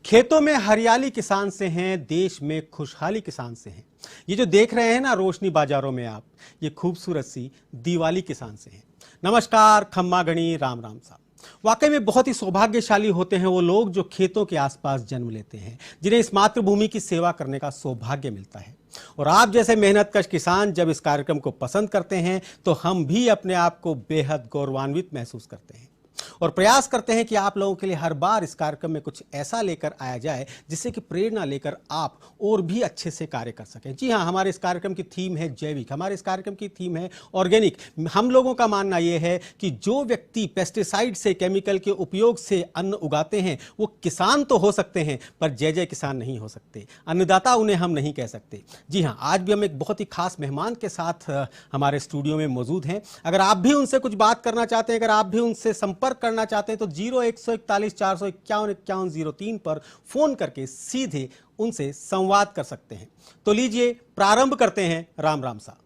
खेतों में हरियाली किसान से हैं, देश में खुशहाली किसान से हैं। ये जो देख रहे हैं ना रोशनी बाजारों में आप, ये खूबसूरत सी दिवाली किसान से हैं। नमस्कार, खम्मा गणी, राम राम साहब। वाकई में बहुत ही सौभाग्यशाली होते हैं वो लोग जो खेतों के आसपास जन्म लेते हैं, जिन्हें इस मातृभूमि की सेवा करने का सौभाग्य मिलता है। और आप जैसे मेहनतकश किसान जब इस कार्यक्रम को पसंद करते हैं तो हम भी अपने आप को बेहद गौरवान्वित महसूस करते हैं और प्रयास करते हैं कि आप लोगों के लिए हर बार इस कार्यक्रम में कुछ ऐसा लेकर आया जाए जिससे कि प्रेरणा लेकर आप और भी अच्छे से कार्य कर सकें। जी हाँ, हमारे इस कार्यक्रम की थीम है जैविक, हमारे इस कार्यक्रम की थीम है ऑर्गेनिक। हम लोगों का मानना यह है कि जो व्यक्ति पेस्टिसाइड से, केमिकल के उपयोग से अन्न उगाते हैं वो किसान तो हो सकते हैं पर जय जय किसान नहीं हो सकते, अन्नदाता उन्हें हम नहीं कह सकते। जी हाँ, आज भी हम एक बहुत ही खास मेहमान के साथ हमारे स्टूडियो में मौजूद हैं। अगर आप भी उनसे कुछ बात करना चाहते हैं, अगर आप भी उनसे संपर्क करना चाहते हैं तो 0141 451 5103 पर फोन करके सीधे उनसे संवाद कर सकते हैं। तो लीजिए प्रारंभ करते हैं। राम राम साहब।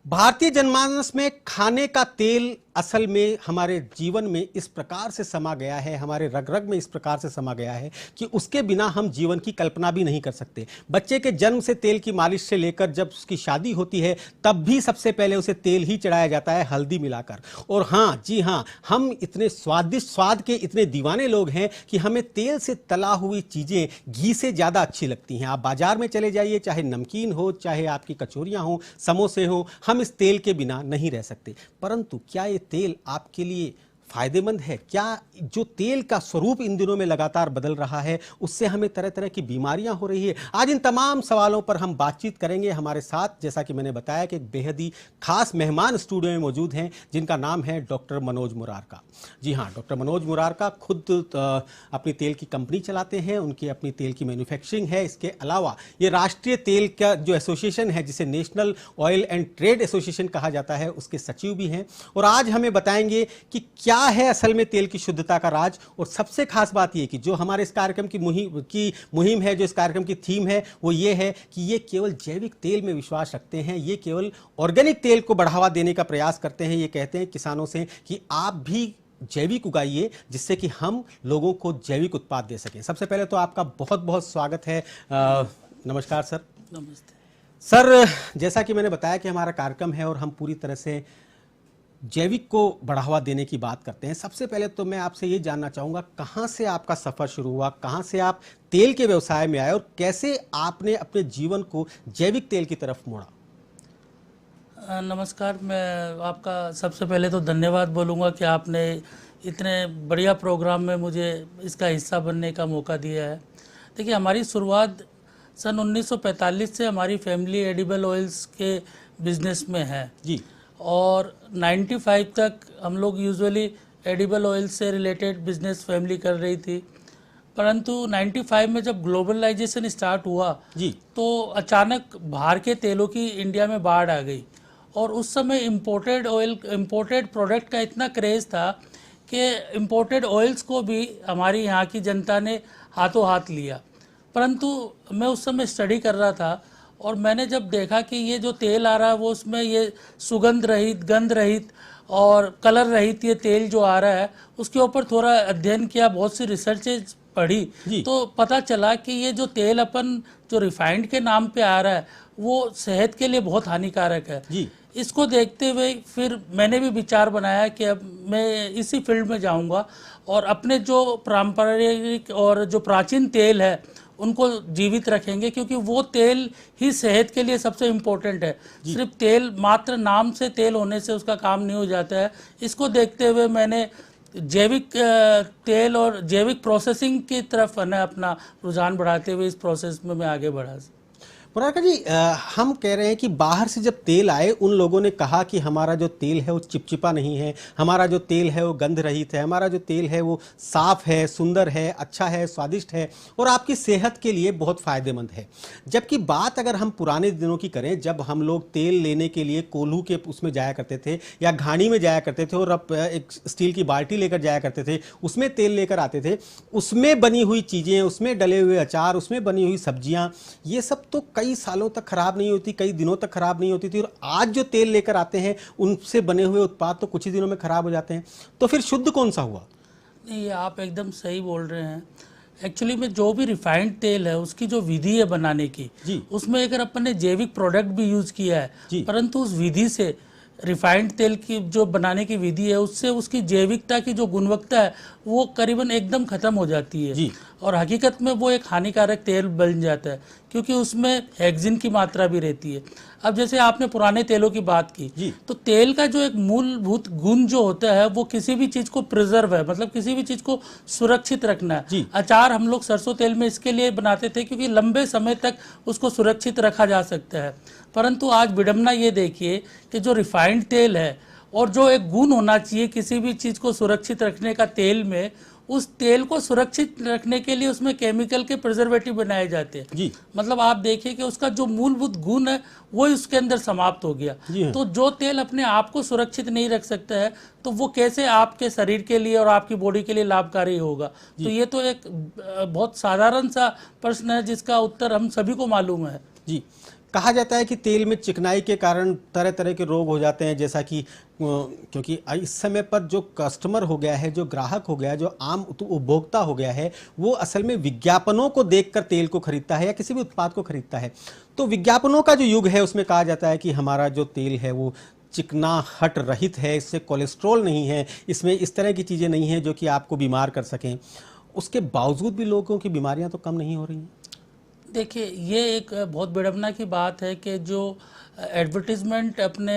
भारतीय जनमानस में खाने का तेल असल में हमारे जीवन में इस प्रकार से समा गया है, हमारे रग रग में इस प्रकार से समा गया है कि उसके बिना हम जीवन की कल्पना भी नहीं कर सकते। बच्चे के जन्म से तेल की मालिश से लेकर जब उसकी शादी होती है तब भी सबसे पहले उसे तेल ही चढ़ाया जाता है, हल्दी मिलाकर। और हाँ जी हाँ, हम इतने स्वादिष्ट स्वाद के इतने दीवाने लोग हैं कि हमें तेल से तला हुई चीज़ें घी से ज़्यादा अच्छी लगती हैं। आप बाजार में चले जाइए, चाहे नमकीन हो, चाहे आपकी कचौरियाँ हो, समोसे हो, हम इस तेल के बिना नहीं रह सकते। परंतु क्या ये तेल आपके लिए फायदेमंद है? क्या जो तेल का स्वरूप इन दिनों में लगातार बदल रहा है उससे हमें तरह तरह की बीमारियां हो रही है? आज इन तमाम सवालों पर हम बातचीत करेंगे। हमारे साथ, जैसा कि मैंने बताया, कि एक बेहद ही खास मेहमान स्टूडियो में मौजूद हैं जिनका नाम है डॉक्टर मनोज मुरारका। जी हाँ, डॉक्टर मनोज मुरारका खुद अपनी तेल की कंपनी चलाते हैं, उनकी अपनी तेल की मैन्युफैक्चरिंग है। इसके अलावा ये राष्ट्रीय तेल का जो एसोसिएशन है, जिसे national oil and trade association कहा जाता है, उसके सचिव भी हैं। और आज हमें बताएंगे कि क्या है असल में तेल की शुद्धता का राज। और सबसे खास बात यह कि जो हमारे इस कार्यक्रम की मुहिम है, जो इस कार्यक्रम की थीम है, वो ये है कि ये केवल जैविक तेल में विश्वास रखते हैं, ये केवल ऑर्गेनिक तेल को बढ़ावा देने का प्रयास करते हैं। ये कहते हैं किसानों से कि आप भी जैविक उगाइए जिससे कि हम लोगों को जैविक उत्पाद दे सकें। सबसे पहले तो आपका बहुत बहुत स्वागत है। नमस्कार सर। नमस्ते सर, जैसा कि मैंने बताया कि हमारा कार्यक्रम है और हम पूरी तरह से जैविक को बढ़ावा देने की बात करते हैं। सबसे पहले तो मैं आपसे ये जानना चाहूँगा, कहाँ से आपका सफ़र शुरू हुआ, कहाँ से आप तेल के व्यवसाय में आए और कैसे आपने अपने जीवन को जैविक तेल की तरफ मोड़ा? नमस्कार। मैं आपका सबसे पहले तो धन्यवाद बोलूँगा कि आपने इतने बढ़िया प्रोग्राम में मुझे इसका हिस्सा बनने का मौका दिया है। देखिए, हमारी शुरुआत सन 1945 से हमारी फैमिली एडिबल ऑयल्स के बिजनेस में है जी। और 95 तक हम लोग यूजुअली एडिबल ऑयल से रिलेटेड बिजनेस फैमिली कर रही थी। परंतु 95 में जब ग्लोबलाइजेशन स्टार्ट हुआ जी, तो अचानक बाहर के तेलों की इंडिया में बाढ़ आ गई और उस समय इम्पोर्टेड प्रोडक्ट का इतना क्रेज़ था कि इम्पोर्टेड ऑयल्स को भी हमारी यहाँ की जनता ने हाथों हाथ लिया। परंतु मैं उस समय स्टडी कर रहा था और मैंने जब देखा कि ये जो तेल आ रहा है वो उसमें ये सुगंध रहित, गंध रहित और कलर रहित ये तेल जो आ रहा है, उसके ऊपर थोड़ा अध्ययन किया, बहुत सी रिसर्चेज पढ़ी, तो पता चला कि ये जो तेल अपन जो रिफाइंड के नाम पे आ रहा है वो सेहत के लिए बहुत हानिकारक है जी। इसको देखते हुए फिर मैंने भी विचार बनाया कि अब मैं इसी फील्ड में जाऊंगा और अपने जो पारंपरिक और जो प्राचीन तेल है उनको जीवित रखेंगे, क्योंकि वो तेल ही सेहत के लिए सबसे इम्पोर्टेंट है। सिर्फ तेल, मात्र नाम से तेल होने से उसका काम नहीं हो जाता है। इसको देखते हुए मैंने जैविक तेल और जैविक प्रोसेसिंग की तरफ अपना रुझान बढ़ाते हुए इस प्रोसेस में मैं आगे बढ़ा। मुरारका जी, हम कह रहे हैं कि बाहर से जब तेल आए उन लोगों ने कहा कि हमारा जो तेल है वो चिपचिपा नहीं है, हमारा जो तेल है वो गंध रहित है, हमारा जो तेल है वो साफ है, सुंदर है, अच्छा है, स्वादिष्ट है और आपकी सेहत के लिए बहुत फ़ायदेमंद है। जबकि बात अगर हम पुराने दिनों की करें, जब हम लोग तेल लेने के लिए कोल्हू के उसमें जाया करते थे या घानी में जाया करते थे और अब एक स्टील की बाल्टी लेकर जाया करते थे, उसमें तेल लेकर आते थे, उसमें बनी हुई चीज़ें, उसमें डले हुए अचार, उसमें बनी हुई सब्जियाँ, ये सब तो कई सालों तक खराब नहीं होती, कई दिनों तक खराब नहीं होती थी, और आज जो तेल लेकर आते हैं उनसे बने हुए उत्पाद तो कुछ ही दिनों में खराब हो जाते हैं। तो फिर शुद्ध कौन सा हुआ? नहीं, आप एकदम सही बोल रहे हैं। एक्चुअली में जो भी रिफाइंड तेल है उसकी जो विधि है बनाने की, जी उसमें अगर अपन ने जैविक प्रोडक्ट भी यूज़ किया जी। है, परंतु उस विधि से रिफाइंड तेल की जो बनाने की विधि है उससे उसकी जैविकता की जो गुणवत्ता है वो करीबन एकदम ख़त्म हो जाती है जी। और हकीकत में वो एक हानिकारक तेल बन जाता है, क्योंकि उसमें हेक्सिन की मात्रा भी रहती है। अब जैसे आपने पुराने तेलों की बात की, जी। तो तेल का जो एक मूलभूत गुण जो होता है वो किसी भी चीज़ को प्रिजर्व है, मतलब किसी भी चीज़ को सुरक्षित रखना है। जी। अचार हम लोग सरसों तेल में इसके लिए बनाते थे क्योंकि लंबे समय तक उसको सुरक्षित रखा जा सकता है। परंतु आज विडंबना ये देखिए कि जो रिफाइंड तेल है और जो एक गुण होना चाहिए किसी भी चीज़ को सुरक्षित रखने का तेल में, उस तेल को सुरक्षित रखने के लिए उसमें केमिकल के प्रिजर्वेटिव बनाए जाते हैं। जी। मतलब आप देखिए कि उसका जो मूलभूत गुण है वो उसके अंदर समाप्त हो गया। जी हाँ। तो जो तेल अपने आप को सुरक्षित नहीं रख सकता है तो वो कैसे आपके शरीर के लिए और आपकी बॉडी के लिए लाभकारी होगा? तो ये तो एक बहुत साधारण सा प्रश्न है जिसका उत्तर हम सभी को मालूम है। जी। कहा जाता है कि तेल में चिकनाई के कारण तरह तरह के रोग हो जाते हैं, जैसा कि क्योंकि इस समय पर जो कस्टमर हो गया है, जो ग्राहक हो गया है, जो आम उपभोक्ता हो गया है, वो असल में विज्ञापनों को देखकर तेल को खरीदता है या किसी भी उत्पाद को खरीदता है। तो विज्ञापनों का जो युग है उसमें कहा जाता है कि हमारा जो तेल है वो चिकनाहट रहित है, इससे कोलेस्ट्रॉल नहीं है, इसमें इस तरह की चीज़ें नहीं हैं जो कि आपको बीमार कर सकें। उसके बावजूद भी लोगों की बीमारियां तो कम नहीं हो रही हैं। देखिए, ये एक बहुत विडंबना की बात है कि जो एडवर्टीजमेंट अपने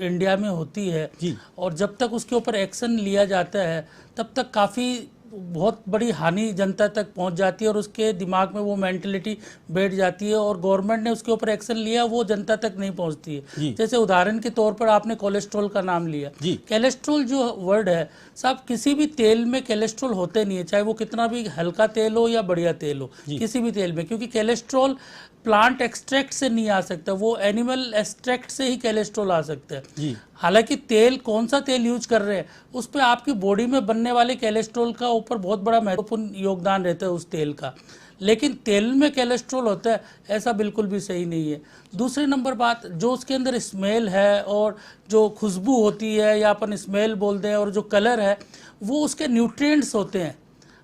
इंडिया में होती है जी। और जब तक उसके ऊपर एक्शन लिया जाता है तब तक काफ़ी बहुत बड़ी हानि जनता तक पहुंच जाती है और उसके दिमाग में वो मेंटलिटी बैठ जाती है और गवर्नमेंट ने उसके ऊपर एक्शन लिया वो जनता तक नहीं पहुंचती है। जैसे उदाहरण के तौर पर आपने कोलेस्ट्रॉल का नाम लिया। कोलेस्ट्रॉल जो वर्ड है साहब, किसी भी तेल में कोलेस्ट्रॉल होते नहीं है, चाहे वो कितना भी हल्का तेल हो या बढ़िया तेल हो, किसी भी तेल में, क्योंकि कोलेस्ट्रॉल प्लांट एक्सट्रैक्ट से नहीं आ सकता, वो एनिमल एक्सट्रैक्ट से ही कोलेस्ट्रॉल आ सकता है। हालांकि तेल कौन सा तेल यूज कर रहे हैं उस पर आपकी बॉडी में बनने वाले कोलेस्ट्रॉल का ऊपर बहुत बड़ा महत्वपूर्ण योगदान रहता है उस तेल का, लेकिन तेल में कोलेस्ट्रॉल होता है ऐसा बिल्कुल भी सही नहीं है। दूसरे नंबर बात, जो उसके अंदर स्मेल है और जो खुशबू होती है या अपन स्मेल बोलते हैं और जो कलर है वो उसके न्यूट्रिएंट्स होते हैं।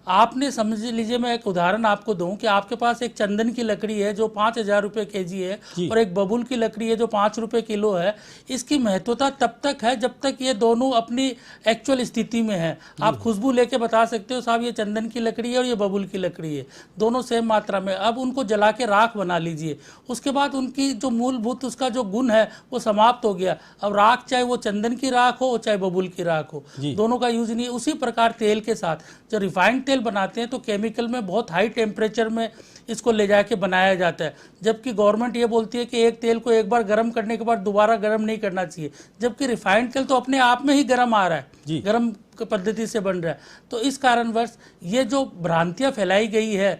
आपने समझ लीजिए, मैं एक उदाहरण आपको दूं कि आपके पास एक चंदन की लकड़ी है जो 5,000 रुपये केजी है और एक बबूल की लकड़ी है जो 5 रुपये किलो है। इसकी महत्वता तब तक है जब तक ये दोनों अपनी एक्चुअल स्थिति में है। आप खुशबू लेके बता सकते हो साहब ये चंदन की लकड़ी है और ये बबूल की लकड़ी है, दोनों सेम मात्रा में। अब उनको जला के राख बना लीजिए, उसके बाद उनकी जो मूलभूत उसका जो गुण है वो समाप्त हो गया। अब राख चाहे वो चंदन की राख हो चाहे बबूल की राख हो, दोनों का यूज नहीं है। उसी प्रकार तेल के साथ जो रिफाइंड तेल बनाते हैं तो केमिकल में बहुत हाई टेम्परेचर में इसको ले जाके बनाया जाता है, जबकि गवर्नमेंट ये बोलती है कि एक तेल को एक बार गर्म करने के बाद दोबारा गर्म नहीं करना चाहिए, जबकि रिफाइंड तेल तो अपने आप में ही गर्म आ रहा है, गर्म पद्धति से बन रहा है। तो इस कारणवश ये जो भ्रांतियां फैलाई गई है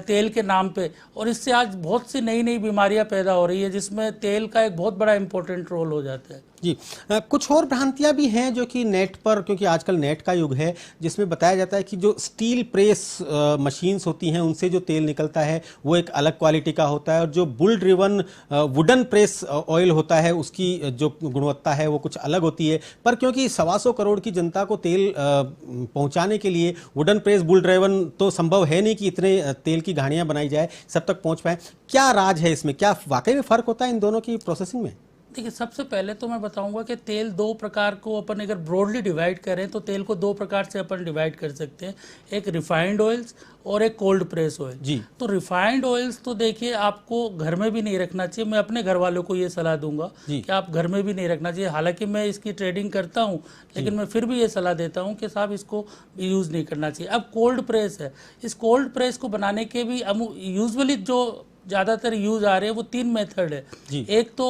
तेल के नाम पे, और इससे आज बहुत सी नई नई बीमारियां पैदा हो रही है जिसमें तेल का एक बहुत बड़ा इंपॉर्टेंट रोल हो जाता है। जी। कुछ और भ्रांतियां भी हैं जो कि नेट पर, क्योंकि आजकल नेट का युग है, जिसमें बताया जाता है कि जो स्टील प्रेस मशीन्स होती हैं उनसे जो तेल निकलता है वो एक अलग क्वालिटी का होता है, और जो bull driven wooden press oil होता है उसकी जो गुणवत्ता है वो कुछ अलग होती है। पर क्योंकि 125 करोड़ की जनता को तेल पहुंचाने के लिए वुडन प्रेस बुल ड्रिवन तो संभव है नहीं कि इतने तेल की घाड़ियां बनाई जाए, सब तक पहुंच पाए। क्या राज है इसमें? क्या वाकई में फर्क होता है इन दोनों की प्रोसेसिंग में? देखिए, सबसे पहले तो मैं बताऊंगा कि तेल दो प्रकार को अपन अगर ब्रॉडली डिवाइड करें तो तेल को दो प्रकार से अपन डिवाइड कर सकते हैं, एक रिफाइंड ऑयल्स और एक कोल्ड प्रेस ऑयल। तो रिफाइंड ऑयल्स तो देखिए आपको घर में भी नहीं रखना चाहिए। मैं अपने घर वालों को ये सलाह दूंगा कि आप घर में भी नहीं रखना चाहिए। हालांकि मैं इसकी ट्रेडिंग करता हूँ लेकिन मैं फिर भी ये सलाह देता हूँ कि साहब इसको यूज़ नहीं करना चाहिए। अब कोल्ड प्रेस है, इस कोल्ड प्रेस को बनाने के भी यूजुअली जो ज़्यादातर यूज आ रहे हैं वो 3 मेथड है। एक तो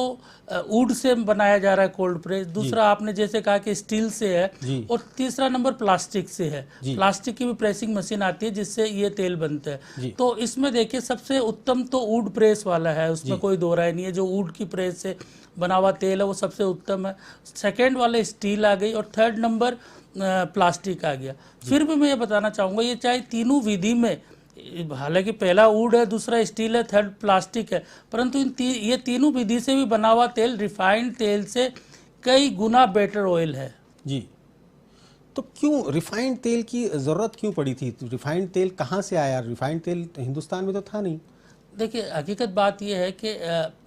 वुड से बनाया जा रहा है कोल्ड प्रेस, दूसरा आपने जैसे कहा कि स्टील से है, और तीसरा नंबर प्लास्टिक से है। प्लास्टिक की भी प्रेसिंग मशीन आती है जिससे ये तेल बनता है। तो इसमें देखिए सबसे उत्तम तो वुड प्रेस वाला है, उसमें कोई दो राय नहीं है। जो वुड की प्रेस से बना हुआ तेल है वो सबसे उत्तम है। सेकेंड वाले स्टील आ गई और थर्ड नंबर प्लास्टिक आ गया। फिर भी मैं ये बताना चाहूँगा, ये चाहे तीनों विधि में हालांकि पहला वुड है, दूसरा स्टील है, थर्ड प्लास्टिक है, परंतु ये तीनों विधि से भी बना हुआ तेल रिफाइंड तेल से कई गुना बेटर ऑयल है। जी, तो क्यों रिफाइंड तेल की ज़रूरत क्यों पड़ी थी? रिफाइंड तेल कहाँ से आया? रिफाइंड तेल हिंदुस्तान में तो था नहीं। देखिए, हकीकत बात यह है कि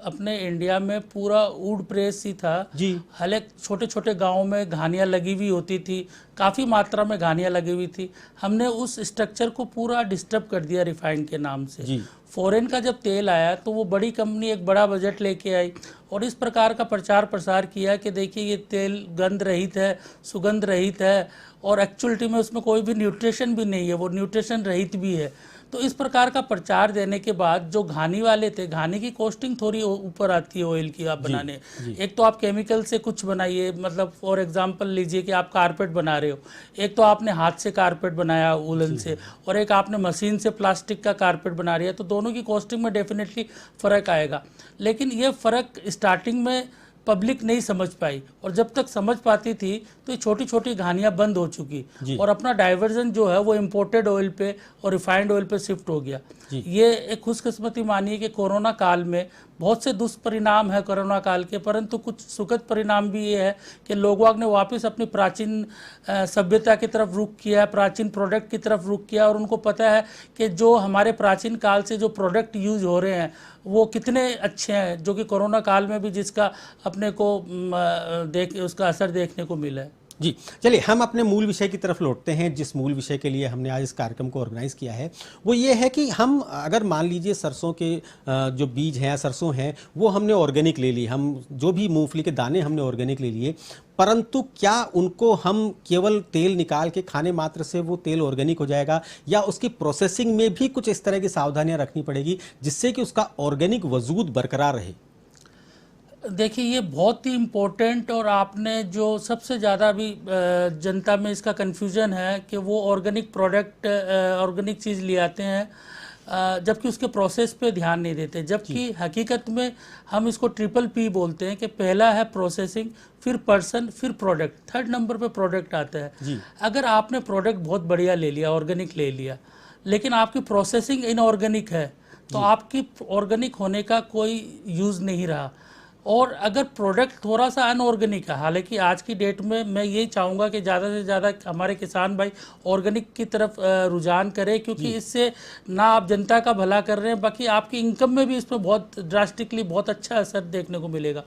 अपने इंडिया में पूरा वुड प्रेस ही था जी। हालांकि छोटे छोटे गांवों में घानियाँ लगी हुई होती थी, काफ़ी मात्रा में घानियाँ लगी हुई थी। हमने उस स्ट्रक्चर को पूरा डिस्टर्ब कर दिया रिफाइंड के नाम से। जी। फॉरेन का जब तेल आया तो वो बड़ी कंपनी एक बड़ा बजट लेके आई और इस प्रकार का प्रचार प्रसार किया कि देखिए ये तेल गंध रहित है, सुगंध रहित है, और एक्चुअलिटी में उसमें कोई भी न्यूट्रिशन भी नहीं है, वो न्यूट्रिशन रहित भी है। तो इस प्रकार का प्रचार देने के बाद जो घानी वाले थे, घानी की कॉस्टिंग थोड़ी ऊपर आती है ऑयल की आप बनाने। एक तो आप केमिकल से कुछ बनाइए, मतलब फॉर एग्जांपल लीजिए कि आप कारपेट बना रहे हो, एक तो आपने हाथ से कारपेट बनाया वुलन से, और एक आपने मशीन से प्लास्टिक का कारपेट बना रही है, तो दोनों की कॉस्टिंग में डेफिनेटली फ़र्क आएगा। लेकिन ये फ़र्क स्टार्टिंग में पब्लिक नहीं समझ पाई, और जब तक समझ पाती थी तो ये छोटी छोटी घानियाँ बंद हो चुकी और अपना डाइवर्जन जो है वो इम्पोर्टेड ऑयल पे और रिफाइंड ऑयल पे शिफ्ट हो गया। ये एक खुशकिस्मती मानिए कि कोरोना काल में बहुत से दुष्परिणाम है कोरोना काल के, परंतु कुछ सुखद परिणाम भी ये है कि लोगों ने वापस अपनी प्राचीन सभ्यता की तरफ रुख किया, प्राचीन प्रोडक्ट की तरफ रुख किया, और उनको पता है कि जो हमारे प्राचीन काल से जो प्रोडक्ट यूज हो रहे हैं वो कितने अच्छे हैं, जो कि कोरोना काल में भी जिसका अपने को उसका असर देखने को मिला है। जी, चलिए हम अपने मूल विषय की तरफ लौटते हैं। जिस मूल विषय के लिए हमने आज इस कार्यक्रम को ऑर्गेनाइज किया है वो ये है कि हम अगर मान लीजिए सरसों के जो बीज हैं, सरसों हैं, वो हमने ऑर्गेनिक ले ली, हम जो भी मूंगफली के दाने हमने ऑर्गेनिक ले लिए, परंतु क्या उनको हम केवल तेल निकाल के खाने मात्र से वो तेल ऑर्गेनिक हो जाएगा, या उसकी प्रोसेसिंग में भी कुछ इस तरह की सावधानियां रखनी पड़ेगी जिससे कि उसका ऑर्गेनिक वजूद बरकरार रहे? देखिए, ये बहुत ही इम्पोर्टेंट, और आपने जो सबसे ज़्यादा भी जनता में इसका कन्फ्यूज़न है कि वो ऑर्गेनिक प्रोडक्ट, ऑर्गेनिक चीज़ ले आते हैं जबकि उसके प्रोसेस पे ध्यान नहीं देते, जबकि हकीकत में हम इसको ट्रिपल पी बोलते हैं कि पहला है प्रोसेसिंग, फिर पर्सन, फिर प्रोडक्ट, थर्ड नंबर पे प्रोडक्ट आता है। अगर आपने प्रोडक्ट बहुत बढ़िया ले लिया, ऑर्गेनिक ले लिया, लेकिन आपकी प्रोसेसिंग इनऑर्गेनिक है, तो आपकी ऑर्गेनिक होने का कोई यूज़ नहीं रहा। और अगर प्रोडक्ट थोड़ा सा अनऑर्गेनिक है, हालांकि आज की डेट में मैं यही चाहूँगा कि ज़्यादा से ज़्यादा हमारे किसान भाई ऑर्गेनिक की तरफ रुझान करें, क्योंकि इससे ना आप जनता का भला कर रहे हैं, बाकी आपकी इनकम में भी इसमें बहुत ड्रास्टिकली बहुत अच्छा असर देखने को मिलेगा।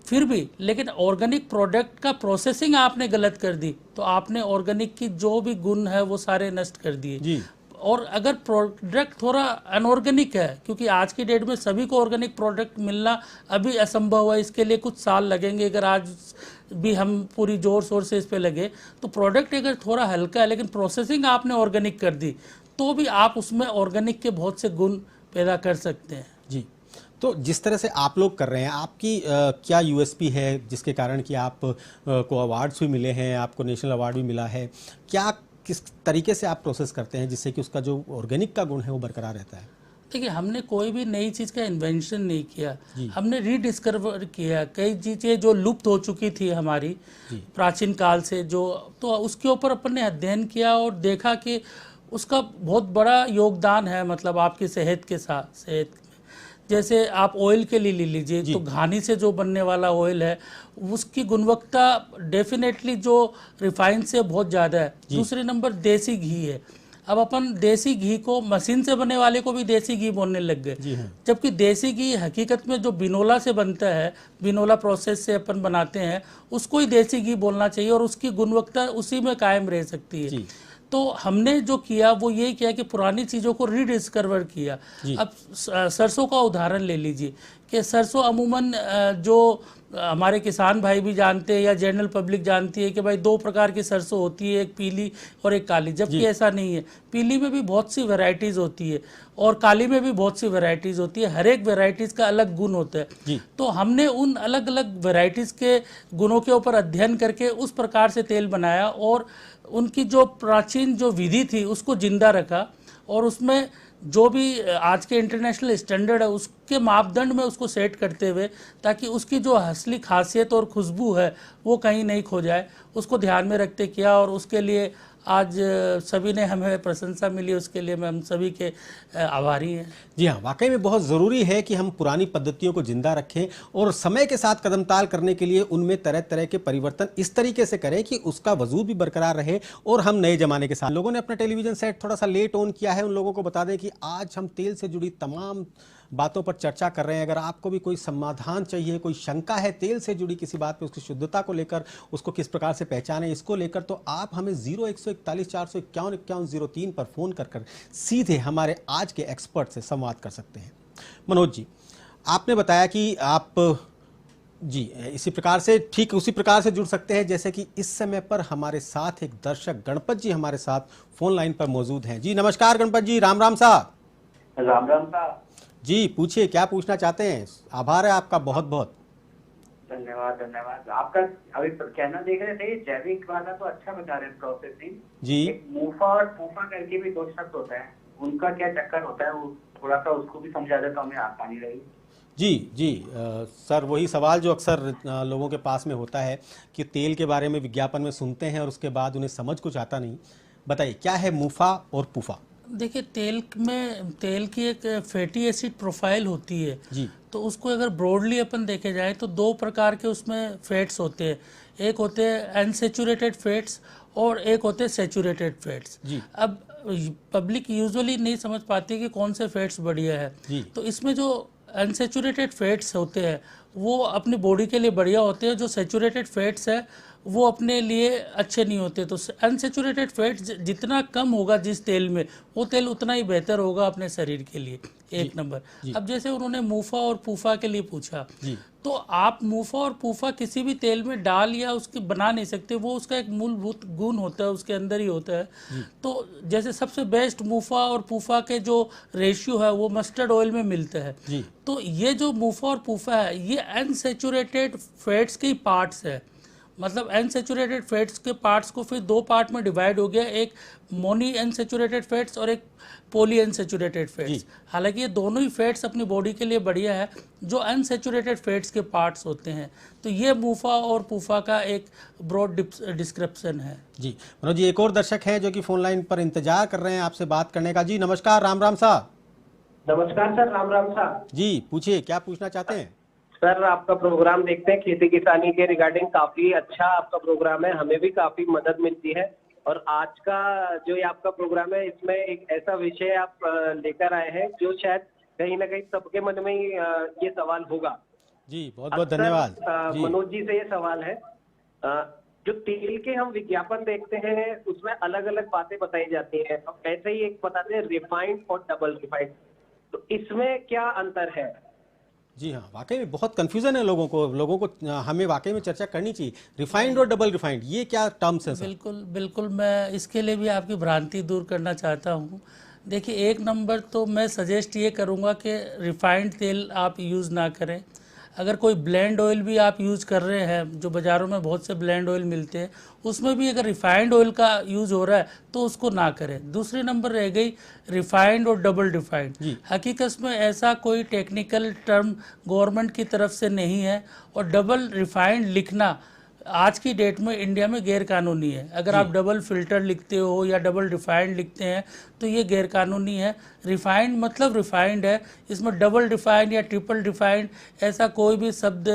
फिर भी लेकिन ऑर्गेनिक प्रोडक्ट का प्रोसेसिंग आपने गलत कर दी तो आपने ऑर्गेनिक की जो भी गुण है वो सारे नष्ट कर दिए। और अगर प्रोडक्ट थोड़ा अनऑर्गेनिक है, क्योंकि आज की डेट में सभी को ऑर्गेनिक प्रोडक्ट मिलना अभी असंभव है, इसके लिए कुछ साल लगेंगे। अगर आज भी हम पूरी जोर शोर से इस पे लगे तो प्रोडक्ट अगर थोड़ा हल्का है लेकिन प्रोसेसिंग आपने ऑर्गेनिक कर दी तो भी आप उसमें ऑर्गेनिक के बहुत से गुण पैदा कर सकते हैं। जी, तो जिस तरह से आप लोग कर रहे हैं, आपकी क्या यूएसपी है जिसके कारण कि आप को अवार्ड्स भी मिले हैं, आपको नेशनल अवार्ड भी मिला है? क्या किस तरीके से आप प्रोसेस करते हैं जिससे कि उसका जो ऑर्गेनिक का गुण है वो बरकरार रहता है? देखिए, हमने कोई भी नई चीज़ का इन्वेंशन नहीं किया, हमने रीडिस्कवर किया कई चीज़ें जो लुप्त हो चुकी थी हमारी प्राचीन काल से, जो तो उसके ऊपर अपन ने अध्ययन किया और देखा कि उसका बहुत बड़ा योगदान है, मतलब आपकी सेहत के साथ। सेहत जैसे आप ऑयल के लिए ले लीजिए तो घानी से जो बनने वाला ऑयल है उसकी गुणवत्ता डेफिनेटली जो रिफाइंड से बहुत ज़्यादा है। दूसरे नंबर देसी घी है। अब अपन देसी घी को मशीन से बनने वाले को भी देसी घी बोलने लग गए, जबकि देसी घी हकीकत में जो बिनोला से बनता है, बिनोला प्रोसेस से अपन बनाते हैं, उसको ही देसी घी बोलना चाहिए और उसकी गुणवत्ता उसी में कायम रह सकती है। तो हमने जो किया वो ये किया कि पुरानी चीज़ों को रीडिस्कवर किया। अब सरसों का उदाहरण ले लीजिए कि सरसों अमूमन जो हमारे किसान भाई भी जानते हैं या जनरल पब्लिक जानती है कि भाई दो प्रकार की सरसों होती है, एक पीली और एक काली, जबकि ऐसा नहीं है। पीली में भी बहुत सी वैरायटीज़ होती है और काली में भी बहुत सी वैरायटीज़ होती है, हर एक वैरायटीज़ का अलग गुण होता है। तो हमने उन अलग अलग वैरायटीज़ के गुणों के ऊपर अध्ययन करके उस प्रकार से तेल बनाया और उनकी जो प्राचीन जो विधि थी उसको जिंदा रखा और उसमें जो भी आज के इंटरनेशनल स्टैंडर्ड है उसके मापदंड में उसको सेट करते हुए, ताकि उसकी जो असली खासियत और खुशबू है वो कहीं नहीं खो जाए, उसको ध्यान में रखते किया। और उसके लिए आज सभी ने हमें प्रशंसा मिली, उसके लिए मैं हम सभी के आभारी हैं। जी हाँ, वाकई में बहुत ज़रूरी है कि हम पुरानी पद्धतियों को जिंदा रखें और समय के साथ कदमताल करने के लिए उनमें तरह तरह के परिवर्तन इस तरीके से करें कि उसका वजूद भी बरकरार रहे और हम नए जमाने के साथ। लोगों ने अपना टेलीविजन सेट थोड़ा सा लेट ऑन किया है, उन लोगों को बता दें कि आज हम तेल से जुड़ी तमाम बातों पर चर्चा कर रहे हैं। अगर आपको भी कोई समाधान चाहिए, कोई शंका है तेल से जुड़ी किसी बात पे, उसकी शुद्धता को लेकर, उसको किस प्रकार से पहचानें, इसको लेकर, तो आप हमें 0141 451 03 पर फ़ोन कर सीधे हमारे आज के एक्सपर्ट से संवाद कर सकते हैं। मनोज जी, आपने बताया कि आप जी इसी प्रकार से, ठीक उसी प्रकार से जुड़ सकते हैं जैसे कि इस समय पर हमारे साथ एक दर्शक गणपत जी हमारे साथ फोन लाइन पर मौजूद हैं। जी नमस्कार गणपत जी, राम राम साहब। राम राम साहब जी पूछिए, क्या पूछना चाहते हैं? आभार है आपका बहुत बहुत। धन्यवाद धन्यवाद। आपका अभी कहना देख रहे थे, जैविक वाला तो अच्छा बता रहे हैं प्रोसेसिंग जी एक मूफा और फूफा करके भी दो शब्द होता है, उनका क्या चक्कर होता है, वो थोड़ा सा उसको भी समझा दे तो हमें आसानी रहेगी। जी जी सर, वही सवाल जो अक्सर लोगों के पास में होता है कि तेल के बारे में विज्ञापन में सुनते हैं और उसके बाद उन्हें समझ कुछ आता नहीं। बताइए क्या है मूफा और पूफा? देखिए, तेल की एक फैटी एसिड प्रोफाइल होती है जी तो उसको अगर ब्रॉडली अपन देखे जाए तो दो प्रकार के उसमें फैट्स होते हैं। एक होते हैं अनसेचुरेटेड फैट्स और एक होते हैं सेचुरेटेड फैट्स। जी अब पब्लिक यूजुअली नहीं समझ पाती कि कौन से फैट्स बढ़िया है। जी तो इसमें जो अनसेचुरेटेड फैट्स होते हैं वो अपनी बॉडी के लिए बढ़िया होते हैं, जो सेचुरेटेड फैट्स है वो अपने लिए अच्छे नहीं होते। तो अनसेचुरेटेड फैट्स जितना कम होगा जिस तेल में, वो तेल उतना ही बेहतर होगा अपने शरीर के लिए, एक नंबर। अब जैसे उन्होंने मूफा और पूफा के लिए पूछा, जी तो आप मूफा और पूफा किसी भी तेल में डाल या उसके बना नहीं सकते, वो उसका एक मूलभूत गुण होता है, उसके अंदर ही होता है। तो जैसे सबसे बेस्ट मूफा और पूफा के जो रेशियो है वो मस्टर्ड ऑयल में मिलता है। जी तो ये जो मूफा और पूफा है ये अनसेचुरेटेड फैट्स के पार्ट्स है। मतलब अनसेचुरेटेड फैट्स के पार्ट्स को फिर दो पार्ट में डिवाइड हो गया, एक मोनी अनसेचुरेटेड फैट्स और एक पॉली अनसेचुरेटेड फैट्स। हालांकि ये दोनों ही फैट्स अपनी बॉडी के लिए बढ़िया है जो अनसेचुरेटेड फैट्स के पार्ट्स होते हैं। तो ये मूफा और पूफा का एक ब्रॉड डिस्क्रिप्शन है। जी मनोज जी, एक और दर्शक हैं जो कि फोन लाइन पर इंतजार कर रहे हैं आपसे बात करने का। जी नमस्कार, राम राम साहब। नमस्कार सर, राम राम साहब। जी पूछिए, क्या पूछना चाहते हैं? सर आपका प्रोग्राम देखते हैं, खेती किसानी के रिगार्डिंग काफी अच्छा आपका प्रोग्राम है, हमें भी काफी मदद मिलती है। और आज का जो ये आपका प्रोग्राम है इसमें एक ऐसा विषय आप लेकर आए हैं जो शायद कहीं ना कहीं सबके मन में ये सवाल होगा। जी बहुत बहुत धन्यवाद। जी मनोज जी से ये सवाल है, जो तेल के हम विज्ञापन देखते हैं उसमें अलग अलग बातें बताई जाती हैं, अब ऐसे ही एक बताते हैं रिफाइंड और डबल रिफाइंड, तो इसमें क्या अंतर है? जी हाँ, वाकई में बहुत कंफ्यूजन है लोगों को हमें वाकई में चर्चा करनी चाहिए। रिफाइंड और डबल रिफाइंड, ये क्या टर्म्स हैं सर? बिल्कुल बिल्कुल, मैं इसके लिए भी आपकी भ्रांति दूर करना चाहता हूँ। देखिए, एक नंबर तो मैं सजेस्ट ये करूँगा कि रिफाइंड तेल आप यूज़ ना करें। अगर कोई ब्लेंड ऑयल भी आप यूज़ कर रहे हैं, जो बाज़ारों में बहुत से ब्लेंड ऑयल मिलते हैं, उसमें भी अगर रिफाइंड ऑयल का यूज़ हो रहा है तो उसको ना करें। दूसरी नंबर रह गई रिफाइंड और डबल रिफाइंड। हकीकत में ऐसा कोई टेक्निकल टर्म गवर्नमेंट की तरफ से नहीं है, और डबल रिफाइंड लिखना आज की डेट में इंडिया में गैर कानूनी है। अगर आप डबल फिल्टर लिखते हो या डबल रिफाइंड लिखते हैं तो ये गैर कानूनी है। रिफाइंड मतलब रिफाइंड है, इसमें डबल रिफाइंड या ट्रिपल रिफाइंड ऐसा कोई भी शब्द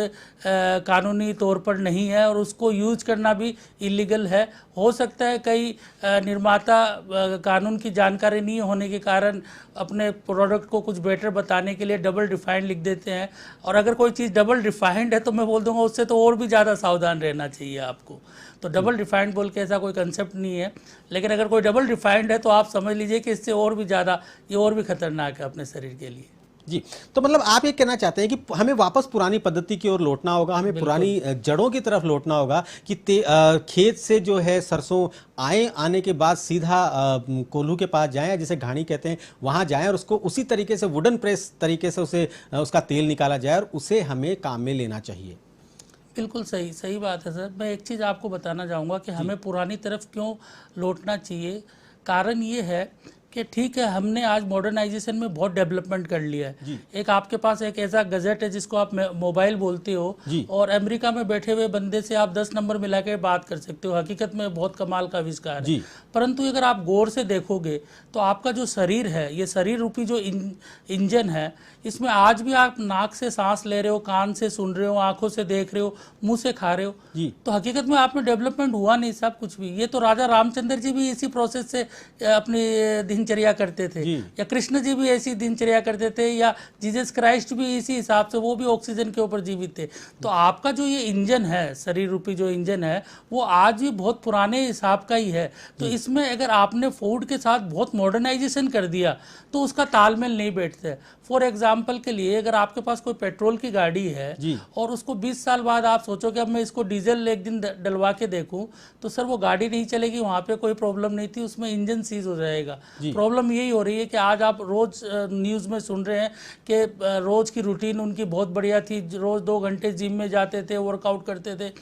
कानूनी तौर पर नहीं है, और उसको यूज करना भी इलीगल है। हो सकता है कई निर्माता कानून की जानकारी नहीं होने के कारण अपने प्रोडक्ट को कुछ बेटर बताने के लिए डबल रिफाइंड लिख देते हैं, और अगर कोई चीज़ डबल रिफाइंड है तो मैं बोल दूंगा उससे तो और भी ज़्यादा सावधान रहना चाहिए आपको। तो डबल रिफाइंड बोल के ऐसा कोई कंसेप्ट नहीं है, लेकिन अगर कोई डबल रिफाइंड है तो आप समझ लीजिए कि इससे और भी ज़्यादा, ये और भी खतरनाक है अपने शरीर के लिए। जी, तो मतलब आप ये कहना चाहते हैं कि हमें वापस पुरानी पद्धति की ओर लौटना होगा, हमें पुरानी जड़ों की तरफ लौटना होगा कि खेत से जो है सरसों आने के बाद सीधा कोल्हू के पास जाएं, जिसे घानी कहते हैं, वहां जाएं और उसको उसी तरीके से वुडन प्रेस तरीके से उसका तेल निकाला जाए और उसे हमें काम में लेना चाहिए। बिल्कुल सही सही बात है सर। मैं एक चीज़ आपको बताना चाहूँगा कि हमें पुरानी तरफ क्यों लौटना चाहिए। कारण ये है कि ठीक है, हमने आज मॉडर्नाइजेशन में बहुत डेवलपमेंट कर लिया है। एक आपके पास एक ऐसा गजेट है जिसको आप मोबाइल बोलते हो, और अमेरिका में बैठे हुए बंदे से आप 10 नंबर मिला के बात कर सकते हो। हकीकत में बहुत कमाल का आविष्कार है। परंतु अगर आप गौर से देखोगे तो आपका जो शरीर है, ये शरीर रूपी जो इंजन है, इसमें आज भी आप नाक से सांस ले रहे हो, कान से सुन रहे हो, आंखों से देख रहे हो, मुंह से खा रहे हो। तो हकीकत में आप में डेवलपमेंट हुआ नहीं सब कुछ भी। ये तो राजा रामचंद्र जी भी इसी प्रोसेस से अपनी दिनचर्या करते थे, या कृष्ण जी भी ऐसी दिनचर्या करते थे, या जीसस क्राइस्ट भी इसी हिसाब से, वो भी ऑक्सीजन के ऊपर जीवित थे। तो आपका जो ये इंजन है, शरीर रूपी जो इंजन है, वो आज भी बहुत पुराने हिसाब का ही है। तो इसमें अगर आपने फूड के साथ बहुत मॉडर्नाइजेशन कर दिया तो उसका तालमेल नहीं बैठता है। फॉर एग्जाम्पल के लिए, अगर आपके पास कोई पेट्रोल की गाड़ी है और उसको 20 साल बाद आप सोचो कि अब मैं इसको डीजल एक दिन डलवा के देखूं, तो सर वो गाड़ी नहीं चलेगी। वहां पे कोई प्रॉब्लम नहीं थी, उसमें इंजन सीज हो जाएगा। प्रॉब्लम यही हो रही है कि आज आप रोज न्यूज़ में सुन रहे हैं कि रोज की रूटीन उनकी बहुत बढ़िया थी, रोज 2 घंटे जिम में जाते थे, वर्कआउट करते थे,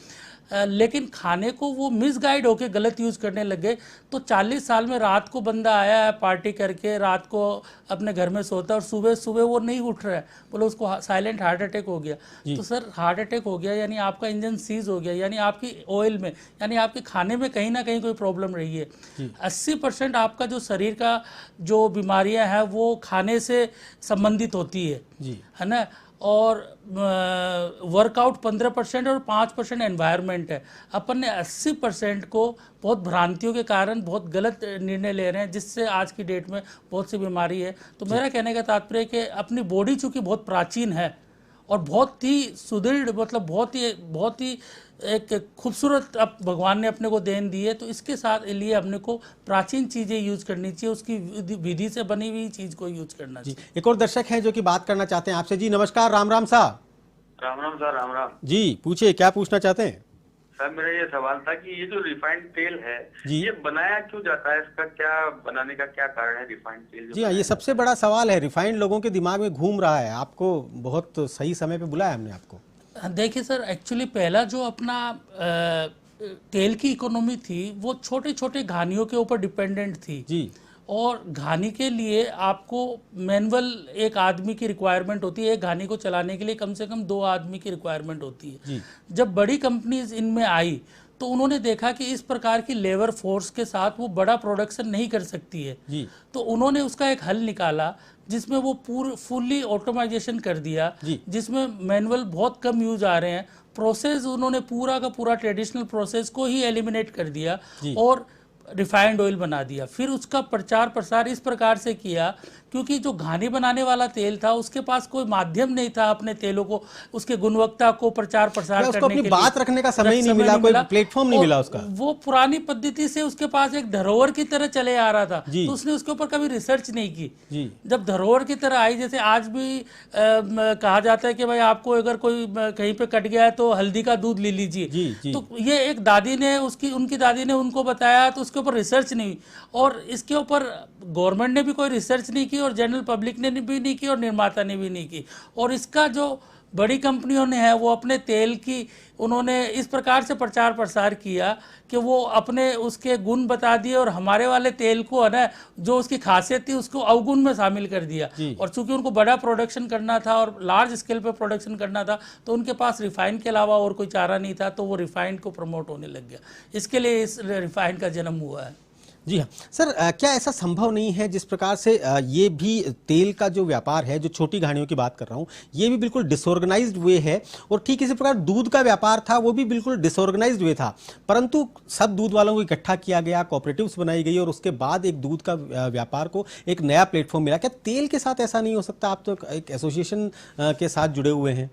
लेकिन खाने को वो मिसगाइड होके गलत यूज़ करने लगे। तो 40 साल में रात को बंदा आया है पार्टी करके, रात को अपने घर में सोता है, और सुबह सुबह वो नहीं उठ रहा है, बोले उसको साइलेंट हार्ट अटैक हो गया। तो सर हार्ट अटैक हो गया यानी आपका इंजन सीज हो गया, यानी आपकी ऑयल में, यानी आपके खाने में कहीं ना कहीं कोई प्रॉब्लम रही है। 80% आपका जो शरीर का जो बीमारियां हैं वो खाने से संबंधित होती है ना। और वर्कआउट 15% और 5% एनवायरनमेंट है। अपन ने 80% को बहुत भ्रांतियों के कारण बहुत गलत निर्णय ले रहे हैं, जिससे आज की डेट में बहुत सी बीमारी है। तो मेरा कहने का तात्पर्य है कि अपनी बॉडी चूँकि बहुत प्राचीन है और बहुत ही सुदृढ़, मतलब बहुत ही एक खूबसूरत अब भगवान ने अपने को देन दी है, तो इसके साथ लिए अपने को प्राचीन चीज़ें यूज करनी चाहिए, उसकी विधि से बनी हुई चीज़ को यूज करना चाहिए। एक और दर्शक हैं जो कि बात करना चाहते हैं आपसे। जी नमस्कार, राम राम साहब। राम राम सर, राम राम जी, पूछिए क्या पूछना चाहते हैं। सर, मेरा ये सवाल था कि ये जो रिफाइंड तेल है, ये बनाया क्यों जाता है? इसका क्या बनाने का क्या कारण है रिफाइंड तेल? जी हाँ, ये सबसे बड़ा सवाल है। रिफाइंड लोगों के दिमाग में घूम रहा है। आपको बहुत सही समय पे बुलाया हमने आपको। देखिए सर, एक्चुअली पहला जो अपना तेल की इकोनॉमी थी वो छोटे छोटे घानियों के ऊपर डिपेंडेंट थी जी। और घानी के लिए आपको मैनुअल एक आदमी की रिक्वायरमेंट होती है, एक घानी को चलाने के लिए कम से कम 2 आदमी की रिक्वायरमेंट होती है जी। जब बड़ी कंपनीज इनमें आई तो उन्होंने देखा कि इस प्रकार की लेबर फोर्स के साथ वो बड़ा प्रोडक्शन नहीं कर सकती है जी। तो उन्होंने उसका एक हल निकाला जिसमें वो फुल्ली ऑटोमाइजेशन कर दिया, जिसमें मैनुअल बहुत कम यूज आ रहे हैं। प्रोसेस उन्होंने पूरा का पूरा ट्रेडिशनल प्रोसेस को ही एलिमिनेट कर दिया और रिफाइंड ऑयल बना दिया। फिर उसका प्रचार प्रसार इस प्रकार से किया क्योंकि जो घानी बनाने वाला तेल था उसके पास कोई माध्यम नहीं था अपने तेलों को, उसके गुणवत्ता को प्रचार प्रसार करने के लिए बात रखने का समय नहीं मिला, कोई प्लेटफॉर्म नहीं मिला उसका। वो पुरानी पद्धति से उसके पास एक धरोहर की तरह चले आ रहा था, तो उसने उसके ऊपर कभी रिसर्च नहीं की। जब धरोहर की तरह आई, जैसे आज भी कहा जाता है कि भाई आपको अगर कोई कहीं पे कट गया है तो हल्दी का दूध ले लीजिए, तो ये एक दादी ने उनकी दादी ने उनको बताया, तो उसके ऊपर रिसर्च नहीं, और इसके ऊपर गवर्नमेंट ने भी कोई रिसर्च नहीं की और जनरल पब्लिक ने भी नहीं की और निर्माता ने भी नहीं की। और इसका जो बड़ी कंपनियों ने है वो अपने तेल की उन्होंने इस प्रकार से प्रचार प्रसार किया कि वो अपने उसके गुण बता दिए और हमारे वाले तेल को है ना जो उसकी खासियत थी उसको अवगुण में शामिल कर दिया। और चूंकि उनको बड़ा प्रोडक्शन करना था और लार्ज स्केल पे प्रोडक्शन करना था तो उनके पास रिफाइंड के अलावा और कोई चारा नहीं था, तो वो रिफाइंड को प्रमोट होने लग गया। इसके लिए इस रिफाइंड का जन्म हुआ है। जी हाँ सर, क्या ऐसा संभव नहीं है जिस प्रकार से ये भी तेल का जो व्यापार है, जो छोटी घानियों की बात कर रहा हूँ, ये भी बिल्कुल डिसऑर्गेनाइज्ड वे है, और ठीक इसी प्रकार दूध का व्यापार था वो भी बिल्कुल डिसऑर्गेनाइज्ड वे था, परंतु सब दूध वालों को इकट्ठा किया गया, कोऑपरेटिव्स बनाई गई और उसके बाद एक दूध का व्यापार को एक नया प्लेटफॉर्म मिला। क्या तेल के साथ ऐसा नहीं हो सकता? आप तो एक एसोसिएशन के साथ जुड़े हुए हैं।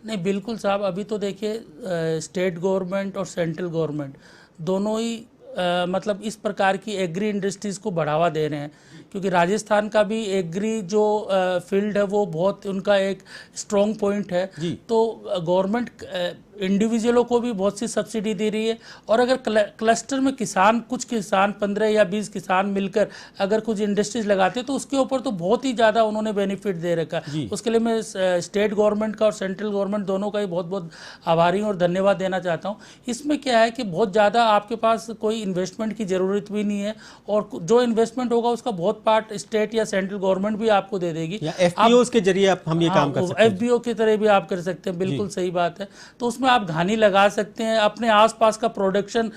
नहीं बिल्कुल साहब, अभी तो देखिए स्टेट गवर्नमेंट और सेंट्रल गवर्नमेंट दोनों ही मतलब इस प्रकार की एग्री इंडस्ट्रीज़ को बढ़ावा दे रहे हैं क्योंकि राजस्थान का भी एग्री जो फील्ड है वो बहुत उनका एक स्ट्रॉन्ग पॉइंट है। तो गवर्नमेंट इंडिविजुअलों को भी बहुत सी सब्सिडी दे रही है, और अगर क्लस्टर में कुछ किसान 15 या 20 किसान मिलकर अगर कुछ इंडस्ट्रीज लगाते हैं तो उसके ऊपर तो बहुत ही ज़्यादा उन्होंने बेनिफिट दे रखा है। उसके लिए मैं स्टेट गवर्नमेंट का और सेंट्रल गवर्नमेंट दोनों का ही बहुत बहुत आभारी हूँ और धन्यवाद देना चाहता हूँ। इसमें क्या है कि बहुत ज़्यादा आपके पास कोई इन्वेस्टमेंट की ज़रूरत भी नहीं है, और जो इन्वेस्टमेंट होगा उसका बहुत पार्ट स्टेट या सेंट्रल गवर्नमेंट भी आपको दे देगी। FPOs के जरिए हम ये काम कर सकते हैं। FBO की तरह भी आप कर सकते हैं, बिल्कुल सही बात है। तो उसमें आप घानी लगा सकते हैं, अपने आसपास का प्रोडक्शन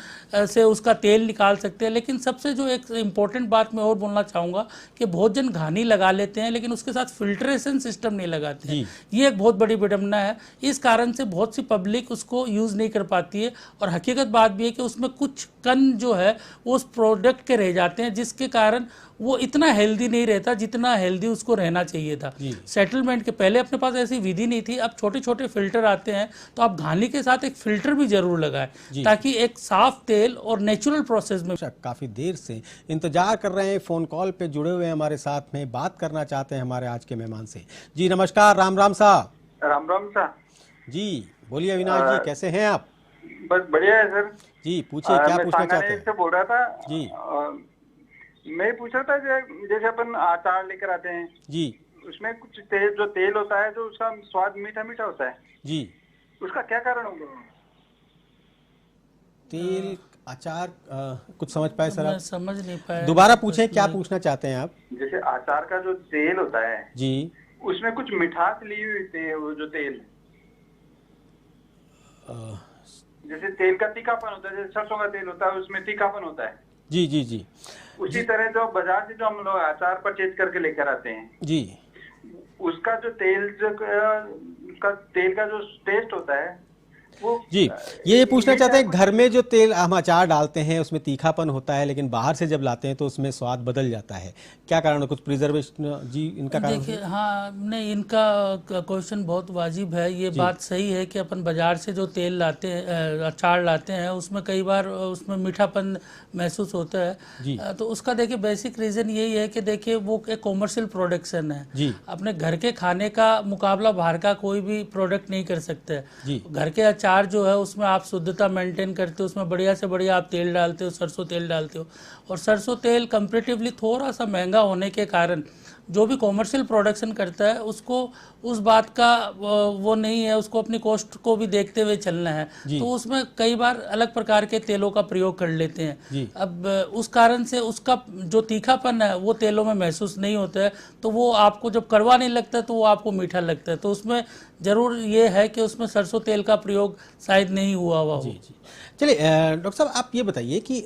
से उसका तेल निकाल सकते हैं। लेकिन सबसे जो एक इम्पोर्टेंट बात मैं और बोलना चाहूँगा कि बहुत जन घानी लगा लेते हैं लेकिन उसके साथ फिल्ट्रेशन सिस्टम नहीं लगाते हैं। ये एक बहुत बड़ी विडंबना है। इस कारण से बहुत सी पब्लिक उसको यूज़ नहीं कर पाती है, और हकीकत बात भी है कि उसमें कुछ कण जो है वो उस प्रोडक्ट के रह जाते हैं, जिसके कारण वो इतना हेल्दी नहीं रहता जितना हेल्दी उसको रहना चाहिए था। सेटलमेंट के पहले अपने पास ऐसी विधि नहीं थी, अब छोटे छोटे फिल्टर आते हैं, तो आप घानी के साथ एक फिल्टर भी जरूर लगाएं ताकि एक साफ तेल और नेचुरल प्रोसेस में। काफी देर से इंतजार कर रहे हैं, फोन कॉल पे जुड़े हुए हैं हमारे साथ में, बात करना चाहते हैं हमारे आज के मेहमान से। जी नमस्कार, राम राम साहब। राम राम साहब जी, बोलिए अविनाश जी, कैसे हैं आप? बस बढ़िया है सर जी, पूछिए क्या पूछना चाहते हैं? से बोल रहा था जी। मैं पूछ रहा था जैसे अपन अचार लेकर आते हैं जी, उसमें कुछ तेल होता है जो उसका स्वाद मीठा मीठा होता है जी, उसका क्या कारण होगा? तेल अचार कुछ समझ पाए सर आप? समझ नहीं पाए, दोबारा पूछें, क्या पूछना चाहते हैं आप? जैसे अचार का जो तेल होता है जी, उसमें कुछ मिठास ली हुई होती है, वो जो तेल जैसे तेल का तीखापन होता है, जैसे सरसों का तेल होता है उसमें तीखापन होता है। जी जी जी। उसी तरह जो बाजार से जो हम लोग अचार परचेज करके लेकर आते हैं जी, उसका जो तेल का जो टेस्ट होता है वो जी, ये पूछना चाहते हैं घर में जो तेल हम अचार डालते हैं उसमें तीखापन होता है, लेकिन बाहर से जब लाते हैं तो उसमें स्वाद बदल जाता है, क्या कारण है? कुछ प्रिजर्वेशन जी इनका कारण? देखिए, हाँ, नहीं, इनका क्वेश्चन बहुत वाजिब है। ये बात सही है कि अपन बाजार से जो तेल लाते हैं, अचार लाते हैं, उसमें कई बार उसमें मीठापन महसूस होता है। तो उसका देखिए बेसिक रीज़न यही है कि देखिए वो एक कॉमर्शियल प्रोडक्शन है। अपने घर के खाने का मुकाबला बाहर का कोई भी प्रोडक्ट नहीं कर सकते। घर के अचार जो है उसमें आप शुद्धता मेंटेन करते हो, उसमें बढ़िया से बढ़िया आप तेल डालते हो, सरसों तेल डालते हो, और सरसों तेल कंपैरेटिवली थोड़ा सा महंगा होने के कारण जो भी कॉमर्शियल प्रोडक्शन करता है उसको उस बात का वो नहीं है, उसको अपनी कॉस्ट को भी देखते हुए चलना है। तो उसमें कई बार अलग प्रकार के तेलों का प्रयोग कर लेते हैं। अब उस कारण से उसका जो तीखापन है वो तेलों में महसूस नहीं होता है, तो वो आपको जब कड़वा नहीं लगता तो वो आपको मीठा लगता है। तो उसमें ज़रूर ये है कि उसमें सरसों तेल का प्रयोग शायद नहीं हुआ हो। चलिए डॉक्टर साहब, आप ये बताइए कि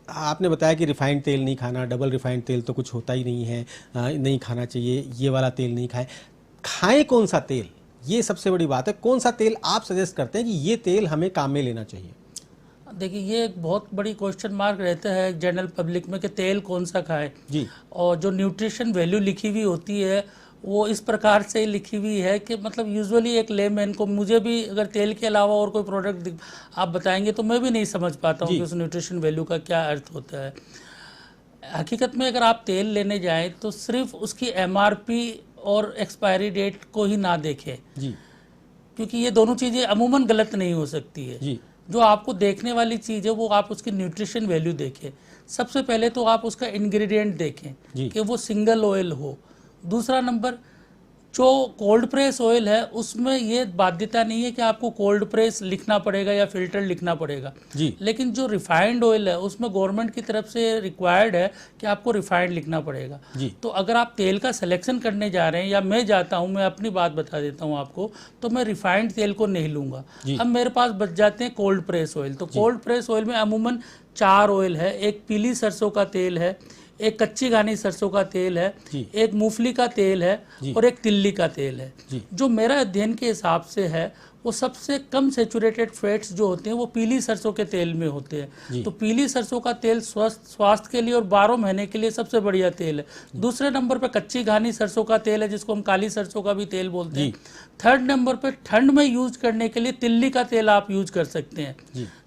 आपने बताया कि रिफाइंड तेल नहीं खाना, डबल रिफाइंड तेल तो कुछ होता ही नहीं है, नहीं खाना चाहिए, ये वाला तेल नहीं खाएं कौन सा तेल? ये सबसे बड़ी बात है। कौन सा तेल आप सजेस्ट करते हैं कि ये तेल हमें काम में लेना चाहिए? देखिए, ये एक बहुत बड़ी क्वेश्चन मार्क रहता है जनरल पब्लिक में कि तेल कौन सा खाएं जी। और जो न्यूट्रिशन वैल्यू लिखी हुई होती है वो इस प्रकार से लिखी हुई है कि मतलब यूजुअली एक लेमैन को, मुझे भी अगर तेल के अलावा और कोई प्रोडक्ट आप बताएंगे तो मैं भी नहीं समझ पाता हूँ कि उस न्यूट्रिशन वैल्यू का क्या अर्थ होता है। हकीकत में अगर आप तेल लेने जाएं तो सिर्फ उसकी MRP और एक्सपायरी डेट को ही ना देखें जी, क्योंकि ये दोनों चीज़ें अमूमन गलत नहीं हो सकती है जी। जो आपको देखने वाली चीज़ है वो आप उसकी न्यूट्रिशन वैल्यू देखें। सबसे पहले तो आप उसका इंग्रेडिएंट देखें कि वो सिंगल ऑयल हो। दूसरा नंबर, जो कोल्ड प्रेस ऑयल है उसमें ये बाध्यता नहीं है कि आपको कोल्ड प्रेस लिखना पड़ेगा या फिल्टर लिखना पड़ेगा जी। लेकिन जो रिफाइंड ऑयल है उसमें गवर्नमेंट की तरफ से रिक्वायर्ड है कि आपको रिफाइंड लिखना पड़ेगा जी। तो अगर आप तेल का सिलेक्शन करने जा रहे हैं, या मैं जाता हूं, मैं अपनी बात बता देता हूं आपको, तो मैं रिफाइंड तेल को नहीं लूँगा। अब मेरे पास बच जाते हैं कोल्ड प्रेस ऑयल। तो कोल्ड प्रेस ऑयल में अमूमन 4 ऑयल है। एक पीली सरसों का तेल है, एक कच्ची घानी सरसों का तेल है, एक मूंगफली का तेल है और एक तिल्ली का तेल है। जो मेरा अध्ययन के हिसाब से है वो सबसे कम सेचुरेटेड फैट्स जो होते हैं वो पीली सरसों के तेल में होते हैं। तो पीली सरसों का तेल स्वास्थ्य के लिए और 12 महीने के लिए सबसे बढ़िया तेल है। दूसरे नंबर पे कच्ची घानी सरसों का तेल है, जिसको हम काली सरसों का भी तेल बोलते हैं। थर्ड नंबर पे ठंड में यूज करने के लिए तिल्ली का तेल आप यूज कर सकते हैं,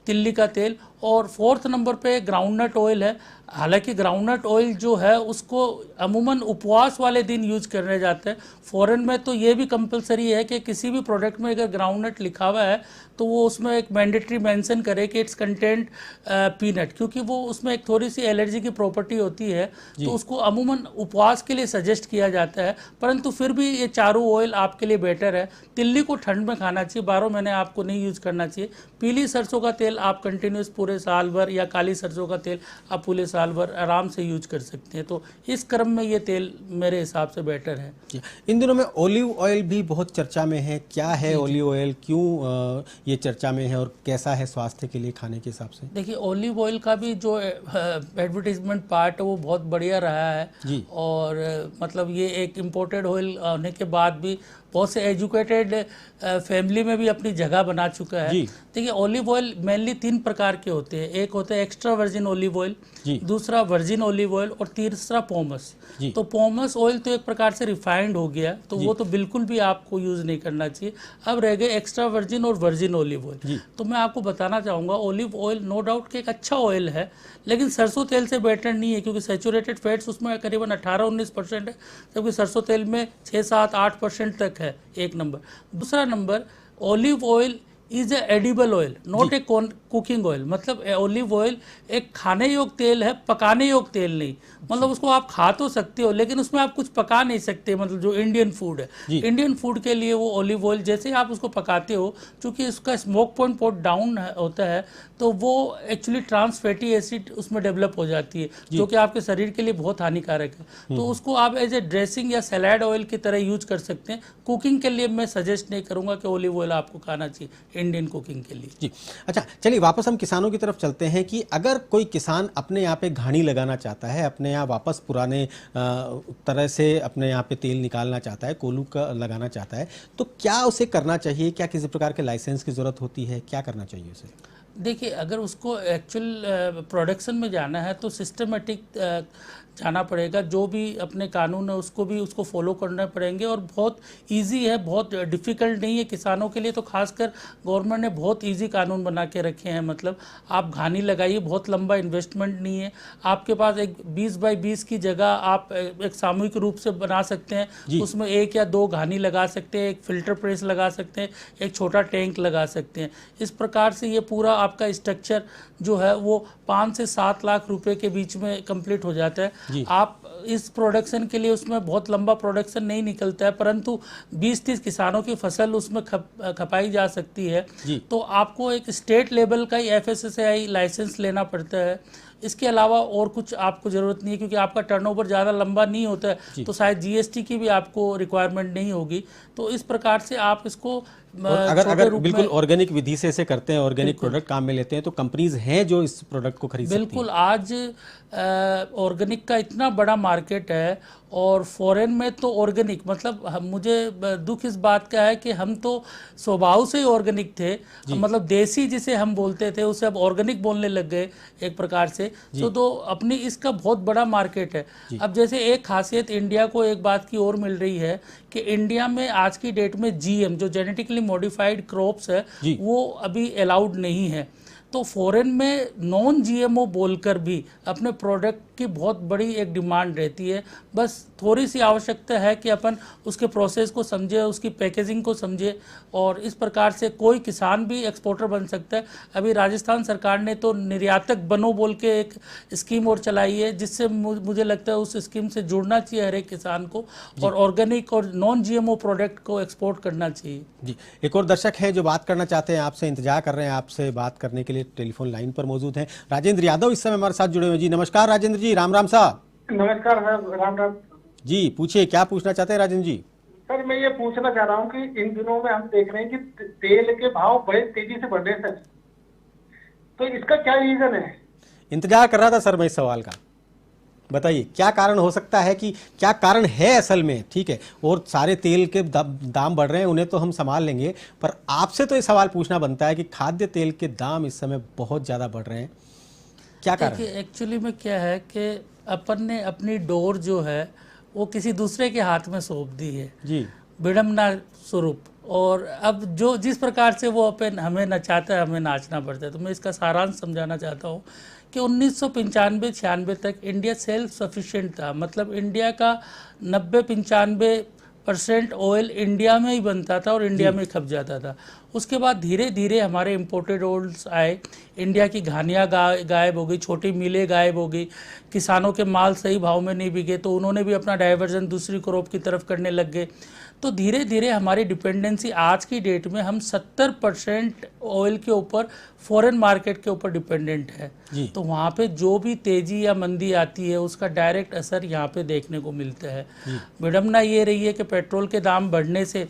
तिल्ली का तेल। और फोर्थ नंबर पे ग्राउंडनट ऑयल है। हालांकि ग्राउंडनट ऑयल जो है उसको अमूमन उपवास वाले दिन यूज करने जाते हैं। फॉरेन में तो ये भी कंपलसरी है कि किसी भी प्रोडक्ट में अगर ग्राउंडनट लिखा हुआ है तो वो उसमें एक मैंडेटरी मेंशन करे कि इट्स कंटेंट पीनट, क्योंकि वो उसमें एक थोड़ी सी एलर्जी की प्रॉपर्टी होती है, तो उसको अमूमन उपवास के लिए सजेस्ट किया जाता है। परंतु फिर भी ये चारों ऑयल आपके लिए बेटर है। तिल्ली को ठंड में खाना चाहिए, 12 महीने आपको नहीं यूज करना चाहिए। पीली सरसों का तेल आप कंटिन्यूस पूरे साल भर, या काली सरसों का तेल आप पूरे साल भर आराम से यूज कर सकते हैं। तो इस क्रम में ये तेल मेरे हिसाब से बेटर है। इन दिनों में ऑलिव ऑयल भी बहुत चर्चा में है, क्या है ऑलिव ऑयल, क्यों ये चर्चा में है और कैसा है स्वास्थ्य के लिए खाने के हिसाब से? देखिए, ऑलिव ऑयल का भी जो एडवर्टीजमेंट पार्ट है वो बहुत बढ़िया रहा है जी। और मतलब ये एक इम्पोर्टेड ऑयल होने के बाद भी बहुत से एजुकेटेड फैमिली में भी अपनी जगह बना चुका है। देखिए, ऑलिव ऑयल मेनली 3 प्रकार के होते हैं। एक होता है एक्स्ट्रा वर्जिन ऑलिव ऑयल, दूसरा वर्जिन ऑलिव ऑयल और तीसरा पोमस। तो पोमस ऑयल तो एक प्रकार से रिफाइंड हो गया, तो वो तो बिल्कुल भी आपको यूज नहीं करना चाहिए। अब रह गए एक्स्ट्रा वर्जिन और वर्जिन ऑलिव ऑयल। तो मैं आपको बताना चाहूँगा, ऑलिव ऑयल नो डाउट कि एक अच्छा ऑयल है, लेकिन सरसों तेल से बेटर नहीं है, क्योंकि सैचुरेटेड फैट्स उसमें करीबन 18-19% है, जबकि सरसों तेल में 6-7-8% तक है। एक नंबर। दूसरा number, olive oil is a edible oil, not a cooking oil. मतलब ऑलिव ऑयल एक खाने योग्य तेल है, पकाने योग्य तेल नहीं। मतलब उसको आप खा तो सकते हो, लेकिन उसमें आप कुछ पका नहीं सकते। मतलब जो इंडियन फूड है, इंडियन फूड के लिए वो ऑलिव ऑयल जैसे आप उसको पकाते हो, चूंकि उसका स्मोक पॉइंट बहुत डाउन होता है, तो वो एक्चुअली ट्रांस फैटी एसिड उसमें डेवलप हो जाती है, जो कि आपके शरीर के लिए बहुत हानिकारक है। तो उसको आप एज ए ड्रेसिंग या सलाद ऑयल की तरह यूज कर सकते हैं। कुकिंग के लिए मैं सजेस्ट नहीं करूंगा कि ऑलिव ऑयल आपको खाना चाहिए इंडियन कुकिंग के लिए। जी, अच्छा, चलिए वापस हम किसानों की तरफ चलते हैं कि अगर कोई किसान अपने यहाँ पे घानी लगाना चाहता है, अपने यहाँ वापस पुराने तरह से अपने यहाँ पे तेल निकालना चाहता है, कोलू का लगाना चाहता है, तो क्या उसे करना चाहिए? क्या किसी प्रकार के लाइसेंस की ज़रूरत होती है? क्या करना चाहिए उसे? देखिए, अगर उसको एक्चुअल प्रोडक्शन में जाना है तो सिस्टमेटिक जाना पड़ेगा। जो भी अपने कानून है उसको फॉलो करने पड़ेंगे, और बहुत इजी है, बहुत डिफ़िकल्ट नहीं है किसानों के लिए। तो खासकर गवर्नमेंट ने बहुत इजी कानून बना के रखे हैं। मतलब आप घानी लगाइए, बहुत लंबा इन्वेस्टमेंट नहीं है। आपके पास एक 20 बाई 20 की जगह आप एक सामूहिक रूप से बना सकते हैं, उसमें 1 या 2 घानी लगा सकते हैं, एक फिल्टर प्रेस लगा सकते हैं, एक छोटा टैंक लगा सकते हैं। इस प्रकार से ये पूरा आपका स्ट्रक्चर जो है वो 5 से 7 लाख रुपए के बीच में कंप्लीट हो जाता है। आप इस प्रोडक्शन के लिए उसमें बहुत लंबा प्रोडक्शन नहीं निकलता है, परंतु 20-30 किसानों की फसल उसमें खपाई जा सकती है। तो आपको एक स्टेट लेवल का ही FSSAI लाइसेंस लेना पड़ता है। इसके अलावा और कुछ आपको ज़रूरत नहीं है, क्योंकि आपका टर्नओवर ज़्यादा लंबा नहीं होता है, तो शायद GST की भी आपको रिक्वायरमेंट नहीं होगी। तो इस प्रकार से आप इसको अगर बिल्कुल ऑर्गेनिक विधि से इसे करते हैं, ऑर्गेनिक प्रोडक्ट काम में लेते हैं, तो कंपनीज हैं जो इस प्रोडक्ट को खरीद सकती हैं। बिल्कुल, आज ऑर्गेनिक का इतना बड़ा मार्केट है, और फॉरेन में तो ऑर्गेनिक मतलब मुझे दुख इस बात का है कि हम तो स्वभाव से ही ऑर्गेनिक थे। मतलब देसी जिसे हम बोलते थे उसे अब ऑर्गेनिक बोलने लग गए एक प्रकार से। तो अपनी इसका बहुत बड़ा मार्केट है। अब जैसे एक खासियत इंडिया को एक बात की और मिल रही है कि इंडिया में आज की डेट में GM जो जेनेटिकली मॉडिफाइड क्रॉप्स है वो अभी अलाउड नहीं है। तो फॉरेन में नॉन GMO बोलकर भी अपने प्रोडक्ट की बहुत बड़ी एक डिमांड रहती है। बस थोड़ी सी आवश्यकता है कि अपन उसके प्रोसेस को समझे, उसकी पैकेजिंग को समझे, और इस प्रकार से कोई किसान भी एक्सपोर्टर बन सकता है। अभी राजस्थान सरकार ने तो निर्यातक बनो बोल के एक स्कीम और चलाई है, जिससे मुझे लगता है उस स्कीम से जुड़ना चाहिए हर एक किसान को, और ऑर्गेनिक और नॉन GMO प्रोडक्ट को एक्सपोर्ट करना चाहिए। जी, एक और दर्शक है जो बात करना चाहते हैं, आपसे इंतजार कर रहे हैं, आपसे बात करने के लिए टेलीफोन लाइन पर मौजूद हैं। राजेंद्र यादव इस समय हमारे साथ जुड़े हुए। जी नमस्कार राजेंद्र जी, राम राम साहब। नमस्कार सर, राम राम जी, पूछिए क्या पूछना चाहते हैं राजेंद्र जी? सर, मैं ये पूछना चाह रहा हूँ कि इन दिनों में हम देख रहे हैं कि तेल के भाव बड़े तेजी से बढ़ रहे हैं सर, तो इसका क्या रीजन है? इंतजार कर रहा था सर मैं इस सवाल का, बताइए क्या कारण हो सकता है, कि क्या कारण है असल में? ठीक है, और सारे तेल के दाम बढ़ रहे हैं, उन्हें तो हम संभाल लेंगे, पर आपसे तो ये सवाल पूछना बनता है कि खाद्य तेल के दाम इस समय बहुत ज़्यादा बढ़ रहे हैं, क्या कारण? देखिए, एक्चुअली में क्या है कि अपन ने अपनी डोर जो है वो किसी दूसरे के हाथ में सौंप दी है, जी, विडम्बना स्वरूप। और अब जो जिस प्रकार से वो अपन हमें नचाता है, हमें नाचना पड़ता है। तो मैं इसका सारांश समझाना चाहता हूँ कि 1995-96 तक इंडिया सेल्फ सफिशिएंट था। मतलब इंडिया का 90-95% ऑयल इंडिया में ही बनता था और इंडिया में ही खप जाता था। उसके बाद धीरे धीरे हमारे इंपोर्टेड ऑयल्स आए, इंडिया की घानियाँ गायब हो गई, छोटी मिलें गायब हो गई, किसानों के माल सही भाव में नहीं बिके तो उन्होंने भी अपना डाइवर्जन दूसरी क्रॉप की तरफ करने लग गए। तो धीरे धीरे हमारी डिपेंडेंसी आज की डेट में हम 70% ऑयल के ऊपर फॉरेन मार्केट के ऊपर डिपेंडेंट है। तो वहाँ पे जो भी तेजी या मंदी आती है उसका डायरेक्ट असर यहाँ पे देखने को मिलता है। विडंबना ये रही है कि पेट्रोल के दाम बढ़ने से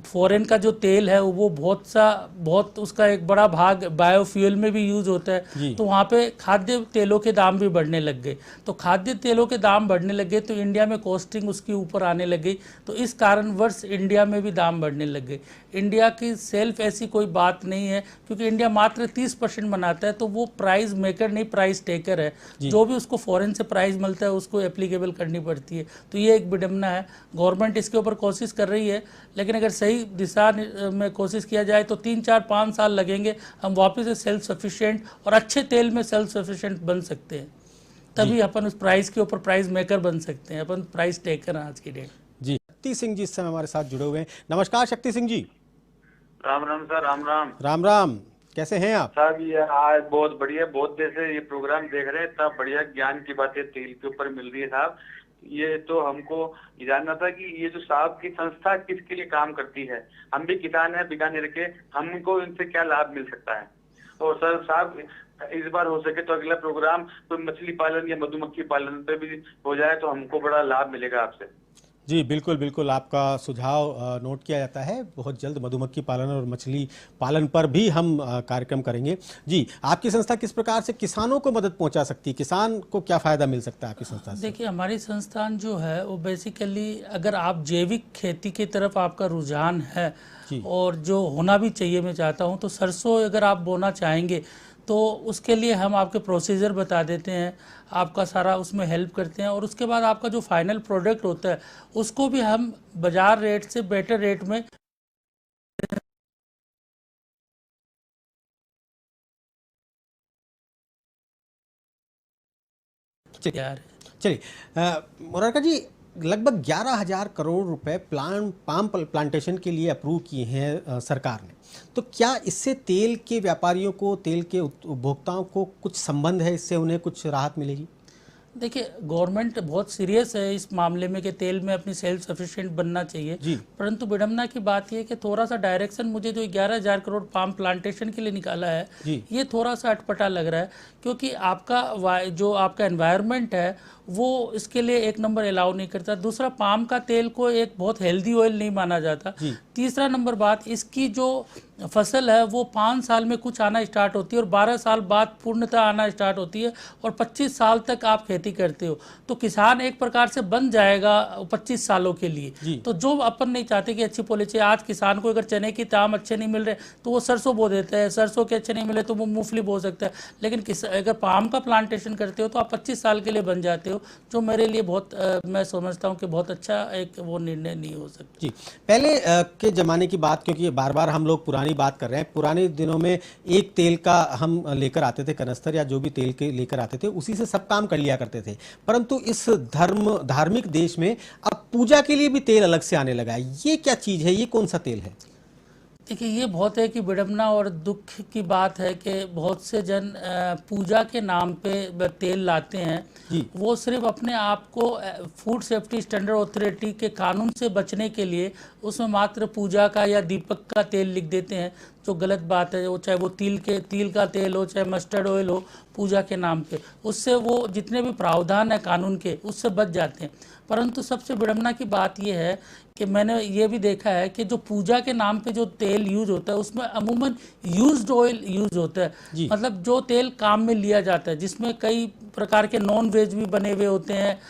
फॉरेन का जो तेल है वो बहुत उसका एक बड़ा भाग बायोफ्यूल में भी यूज होता है। तो वहाँ पे खाद्य तेलों के दाम भी बढ़ने लग गए। तो खाद्य तेलों के दाम बढ़ने लग गए तो इंडिया में कॉस्टिंग उसके ऊपर आने लग गई। तो इस कारणवश इंडिया में भी दाम बढ़ने लग गए। इंडिया की सेल्फ ऐसी कोई बात नहीं है, क्योंकि इंडिया मात्र 30% बनाता है। तो वो प्राइस मेकर नहीं, प्राइस टेकर है। जो भी उसको फॉरेन से प्राइस मिलता है उसको एप्लीकेबल करनी पड़ती है। तो ये एक विडंबना है। गवर्नमेंट इसके ऊपर कोशिश कर रही है, लेकिन अगर सही दिशा में कोशिश किया जाए तो 3-4-5 साल लगेंगे, हम वापस से सेल्फ सफिशिएंट और अच्छे तेल में सेल्फ सफिशिएंट बन सकते हैं। तभी अपन उस प्राइस के ऊपर प्राइस मेकर बन सकते हैं। अपन प्राइस टेकर हैं आज की डेट। जी, शक्ति सिंह जी इस समय हमारे साथ जुड़े हुए हैं। नमस्कार शक्ति सिंह जी। राम राम सर, राम राम। राम राम, कैसे हैं आप? साहब ये आज बहुत बढ़िया, बहुत देर से ये प्रोग्राम देख रहे हैं, इतना बढ़िया ज्ञान की बातें तेल के ऊपर मिल रही है साहब। ये तो हमको जानना था कि ये जो साहब की संस्था किसके लिए काम करती है। हम भी किसान हैं बीकानेर के, हमको इनसे क्या लाभ मिल सकता है। और सर साहब इस बार हो सके तो अगला प्रोग्राम कोई मछली पालन या मधुमक्खी पालन पे भी हो जाए तो हमको बड़ा लाभ मिलेगा आपसे। जी बिल्कुल बिल्कुल, आपका सुझाव नोट किया जाता है। बहुत जल्द मधुमक्खी पालन और मछली पालन पर भी हम कार्यक्रम करेंगे। जी, आपकी संस्था किस प्रकार से किसानों को मदद पहुंचा सकती है? किसान को क्या फ़ायदा मिल सकता है आपकी संस्था से? देखिए, हमारी संस्थान जो है वो बेसिकली अगर आप जैविक खेती की तरफ आपका रुझान है और जो होना भी चाहिए, मैं चाहता हूँ, तो सरसों अगर आप बोना चाहेंगे तो उसके लिए हम आपके प्रोसीजर बता देते हैं, आपका सारा उसमें हेल्प करते हैं। और उसके बाद आपका जो फाइनल प्रोडक्ट होता है उसको भी हम बाजार रेट से बेटर रेट में चलिए मुरारका जी, लगभग 11,000 करोड़ रुपए पाम प्लांटेशन के लिए अप्रूव किए हैं सरकार ने। तो क्या इससे तेल के व्यापारियों को, तेल के उपभोक्ताओं को कुछ संबंध है? इससे उन्हें कुछ राहत मिलेगी? देखिए, गवर्नमेंट बहुत सीरियस है इस मामले में कि तेल में अपनी सेल्फ सफिशिएंट बनना चाहिए। परंतु विडंबना की बात यह है कि थोड़ा सा डायरेक्शन मुझे जो 11,000 करोड़ पाम प्लांटेशन के लिए निकाला है ये थोड़ा सा अटपटा लग रहा है, क्योंकि आपका जो आपका एनवायरनमेंट है वो इसके लिए एक नंबर अलाउ नहीं करता। दूसरा, पाम का तेल को एक बहुत हेल्दी ऑयल नहीं माना जाता। तीसरा नंबर बात, इसकी जो फसल है वो 5 साल में कुछ आना स्टार्ट होती है और 12 साल बाद पूर्णतः आना स्टार्ट होती है और 25 साल तक आप खेती करते हो। तो किसान एक प्रकार से बन जाएगा 25 सालों के लिए। तो जो अपन नहीं चाहते कि अच्छी पॉलिसी, आज किसान को अगर चने की दाम अच्छे नहीं मिल रहे तो वो सरसों बो देता है, सरसों के अच्छे नहीं मिले तो वो मूंगफली बो सकता है। लेकिन अगर पाम का प्लांटेशन करते हो तो आप 25 साल के लिए बन जाते हो, जो मेरे लिए बहुत मैं समझता हूँ कि बहुत अच्छा एक वो निर्णय नहीं हो सकता। जी, पहले के ज़माने की बात, क्योंकि बार बार हम लोग पुरानी बात कर रहे हैं, पुराने दिनों में एक तेल का हम लेकर आते थे, कनस्तर या जो भी तेल के लेकर आते थे उसी से सब काम कर लिया करते थे। परंतु इस धार्मिक देश में अब पूजा के लिए भी तेल अलग से आने लगा है। ये क्या चीज़ है? ये कौन सा तेल है? देखिए, ये बहुत है कि विडंबना और दुख की बात है कि बहुत से जन पूजा के नाम पे तेल लाते हैं। वो सिर्फ अपने आप को फूड सेफ्टी स्टैंडर्ड अथॉरिटी के कानून से बचने के लिए उसमें मात्र पूजा का या दीपक का तेल लिख देते हैं, जो गलत बात है। वो चाहे वो तिल का तेल हो, चाहे मस्टर्ड ऑयल हो, पूजा के नाम पे उससे वो जितने भी प्रावधान है कानून के उससे बच जाते हैं। परंतु सबसे विडंबना की बात यह है कि मैंने ये भी देखा है कि जो पूजा के नाम पे जो तेल यूज होता है उसमें अमूमन यूज्ड ऑयल यूज होता है। मतलब जो तेल काम में लिया जाता है, जिसमें कई प्रकार के नॉन वेज भी बने हुए होते हैं,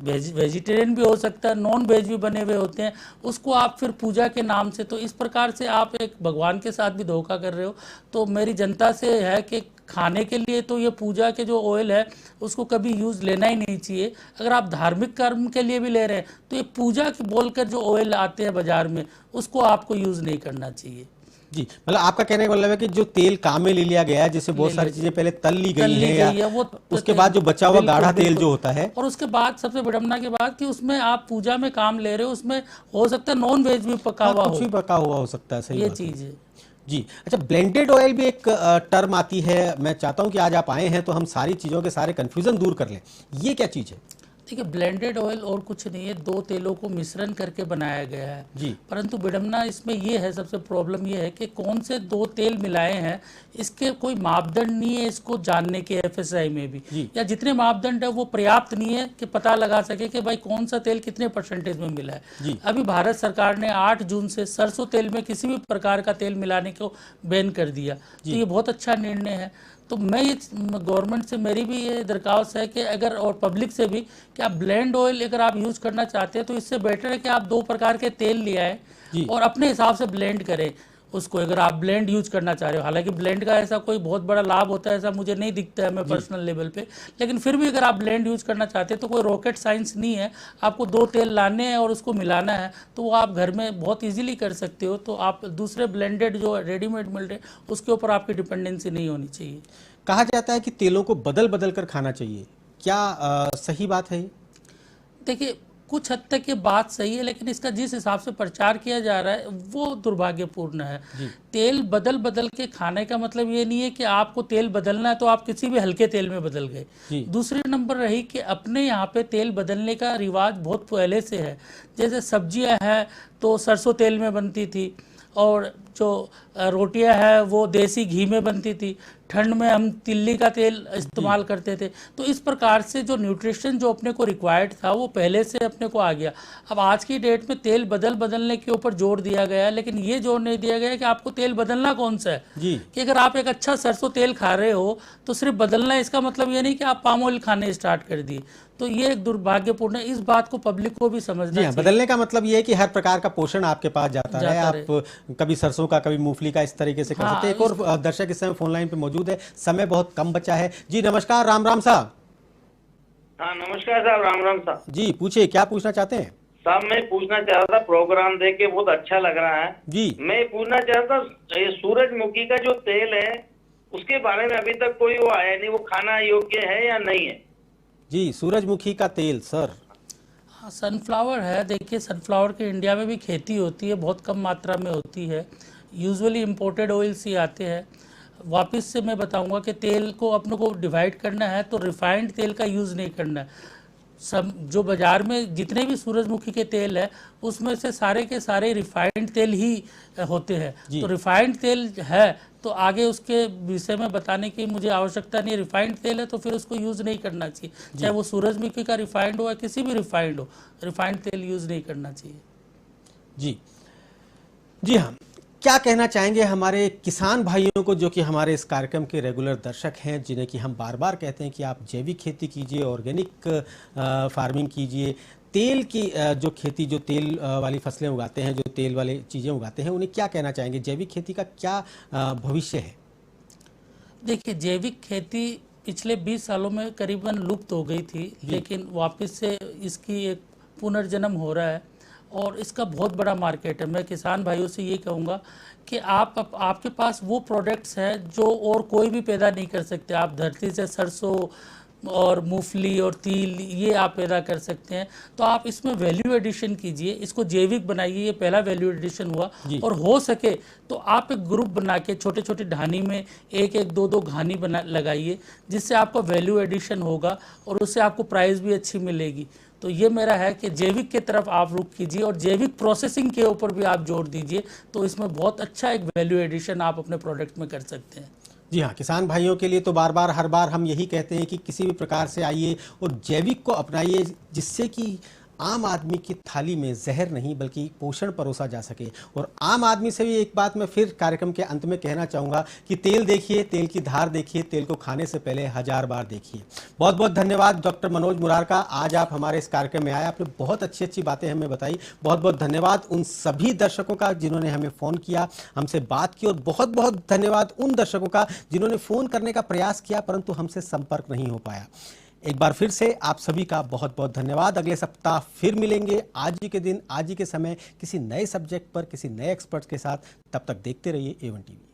वेजिटेरियन भी हो सकता है, नॉन वेज भी बने हुए होते हैं, उसको आप फिर पूजा के नाम से, तो इस प्रकार से आप एक भगवान के साथ भी धोखा कर रहे हो। तो मेरी जनता से है कि खाने के लिए तो ये पूजा के जो ऑयल है उसको कभी यूज़ लेना ही नहीं चाहिए। अगर आप धार्मिक कर्म के लिए भी ले रहे हैं तो ये पूजा के बोलकर जो ऑयल आते हैं बाजार में उसको आपको यूज़ नहीं करना चाहिए। जी, मतलब आपका कहने का मतलब है कि जो तेल काम में ले लिया गया है, जिससे बहुत सारी चीजें पहले तल ली गई हैं, या वो उसके बाद जो बचा हुआ गाढ़ा तेल जो होता है, और उसके बाद सबसे विडम्बना के बाद कि उसमें आप पूजा में काम ले रहे हो, उसमें हो सकता है नॉन वेज भी पका हुआ कुछ भी पका हुआ हो सकता है। सही ये बात है। चीज़ है जी। अच्छा, ब्लेंडेड ऑयल भी एक टर्म आती है। मैं चाहता हूं कि आज आप आए हैं तो हम सारी चीजों के सारे कंफ्यूजन दूर कर लें। ये क्या चीज है? देखिए, ब्लेंडेड ऑयल और कुछ नहीं है, दो तेलों को मिश्रण करके बनाया गया है जी। परंतु विडम्बना इसमें ये है, सबसे प्रॉब्लम ये है कि कौन से दो तेल मिलाए हैं इसके कोई मापदंड नहीं है इसको जानने के एफएसआई में भी, या जितने मापदंड है वो पर्याप्त नहीं है कि पता लगा सके कि भाई कौन सा तेल कितने परसेंटेज में मिला है। अभी भारत सरकार ने 8 जून से सरसों तेल में किसी भी प्रकार का तेल मिलाने को बैन कर दिया, तो ये बहुत अच्छा निर्णय है। तो मैं ये गवर्नमेंट से मेरी भी ये दरख्वास्त है कि अगर, और पब्लिक से भी, कि आप ब्लेंड ऑयल अगर आप यूज़ करना चाहते हैं तो इससे बेटर है कि आप 2 प्रकार के तेल ले आए और अपने हिसाब से ब्लेंड करें उसको, अगर आप ब्लेंड यूज करना चाह रहे हो। हालांकि ब्लेंड का ऐसा कोई बहुत बड़ा लाभ होता है ऐसा मुझे नहीं दिखता है मैं पर्सनल लेवल पे, लेकिन फिर भी अगर आप ब्लेंड यूज करना चाहते हैं तो कोई रॉकेट साइंस नहीं है। आपको 2 तेल लाने हैं और उसको मिलाना है, तो वो आप घर में बहुत इजीली कर सकते हो। तो आप दूसरे ब्लेंडेड जो रेडीमेड मिल रहे उसके ऊपर आपकी डिपेंडेंसी नहीं होनी चाहिए। कहा जाता है कि तेलों को बदल बदल कर खाना चाहिए, क्या सही बात है? देखिए, कुछ हद तक ये बात सही है, लेकिन इसका जिस हिसाब से प्रचार किया जा रहा है वो दुर्भाग्यपूर्ण है। तेल बदल बदल के खाने का मतलब ये नहीं है कि आपको तेल बदलना है तो आप किसी भी हल्के तेल में बदल गए। दूसरी नंबर रही कि अपने यहाँ पे तेल बदलने का रिवाज बहुत पहले से है। जैसे सब्जियाँ हैं तो सरसों तेल में बनती थी, और जो रोटियां हैं वो देसी घी में बनती थी, ठंड में हम तिल्ली का तेल इस्तेमाल करते थे। तो इस प्रकार से जो न्यूट्रिशन जो अपने को रिक्वायर्ड था वो पहले से अपने को आ गया। अब आज की डेट में तेल बदलने के ऊपर जोर दिया गया है, लेकिन ये जोर नहीं दिया गया कि आपको तेल बदलना कौन सा है। कि अगर आप एक अच्छा सरसों तेल खा रहे हो तो सिर्फ बदलना, इसका मतलब ये नहीं कि आप पाम ऑयल खाने स्टार्ट कर दिए। तो ये एक दुर्भाग्यपूर्ण है, इस बात को पब्लिक को भी समझना चाहिए। बदलने का मतलब ये है कि हर प्रकार का पोषण आपके पास जाता है, आप कभी सरसों का कभी मूंगफली का इस तरीके से कर सकते हैं। एक और दर्शक इस समय फोन लाइन पे मौजूद है, समय बहुत कम बचा है। जी नमस्कार, राम राम साहब। हाँ नमस्कार साहब, राम राम साहब। जी पूछिए, क्या पूछना चाहते हैं? साहब मैं पूछना चाह रहा था, प्रोग्राम देख के बहुत अच्छा लग रहा है जी। मैं पूछना चाहता ये सूरजमुखी का जो तेल है उसके बारे में अभी तक कोई वो आया नहीं, वो खाना योग्य है या नहीं है? जी, सूरजमुखी का तेल सर। हाँ, सनफ्लावर है। देखिए, सनफ्लावर की इंडिया में भी खेती होती है, बहुत कम मात्रा में होती है। यूजुअली इम्पोर्टेड ऑयल्स ही आते हैं। वापस से मैं बताऊंगा कि तेल को अपने को डिवाइड करना है तो रिफाइंड तेल का यूज़ नहीं करना है। सब जो बाज़ार में जितने भी सूरजमुखी के तेल है उसमें से सारे के सारे रिफाइंड तेल ही होते हैं। तो रिफाइंड तेल है तो आगे उसके विषय में बताने की मुझे आवश्यकता नहीं। रिफाइंड तेल है तो फिर उसको यूज़ नहीं करना चाहिए, चाहे वो सूरजमुखी का रिफाइंड हो या किसी भी रिफाइंड हो, रिफाइंड तेल यूज़ नहीं करना चाहिए। जी हाँ, क्या कहना चाहेंगे हमारे किसान भाइयों को जो कि हमारे इस कार्यक्रम के रेगुलर दर्शक हैं, जिन्हें कि हम बार बार कहते हैं कि आप जैविक खेती कीजिए, ऑर्गेनिक फार्मिंग कीजिए, तेल की जो खेती, जो तेल वाली फसलें उगाते हैं, जो तेल वाली चीज़ें उगाते हैं, उन्हें क्या कहना चाहेंगे? जैविक खेती का क्या भविष्य है? देखिए, जैविक खेती पिछले 20 सालों में करीबन लुप्त हो गई थी, लेकिन वापस से इसकी एक पुनर्जन्म हो रहा है और इसका बहुत बड़ा मार्केट है। मैं किसान भाइयों से ये कहूँगा कि आपके पास वो प्रोडक्ट्स हैं जो और कोई भी पैदा नहीं कर सकते। आप धरती से सरसों और मूंगफली और तिल ये आप पैदा कर सकते हैं, तो आप इसमें वैल्यू एडिशन कीजिए, इसको जैविक बनाइए। ये पहला वैल्यू एडिशन हुआ। और हो सके तो आप एक ग्रुप बना के छोटे छोटे ढानी में एक एक दो दो घानी बना लगाइए, जिससे आपका वैल्यू एडिशन होगा और उससे आपको प्राइस भी अच्छी मिलेगी। तो ये मेरा है कि जैविक की तरफ आप रुख कीजिए और जैविक प्रोसेसिंग के ऊपर भी आप जोर दीजिए, तो इसमें बहुत अच्छा एक वैल्यू एडिशन आप अपने प्रोडक्ट में कर सकते हैं। जी हाँ, किसान भाइयों के लिए तो बार बार हर बार हम यही कहते हैं कि किसी भी प्रकार से आइए और जैविक को अपनाइए, जिससे कि आम आदमी की थाली में जहर नहीं बल्कि पोषण परोसा जा सके। और आम आदमी से भी एक बात मैं फिर कार्यक्रम के अंत में कहना चाहूँगा कि तेल देखिए, तेल की धार देखिए, तेल को खाने से पहले 1000 बार देखिए। बहुत बहुत धन्यवाद डॉक्टर मनोज मुरारका, आज आप हमारे इस कार्यक्रम में आए, आपने बहुत अच्छी अच्छी बातें हमें बताई। बहुत बहुत धन्यवाद उन सभी दर्शकों का जिन्होंने हमें फ़ोन किया, हमसे बात की, और बहुत बहुत धन्यवाद उन दर्शकों का जिन्होंने फ़ोन करने का प्रयास किया परंतु हमसे संपर्क नहीं हो पाया। एक बार फिर से आप सभी का बहुत बहुत धन्यवाद। अगले सप्ताह फिर मिलेंगे आज ही के दिन, आज ही के समय, किसी नए सब्जेक्ट पर, किसी नए एक्सपर्ट के साथ। तब तक देखते रहिए A1 TV।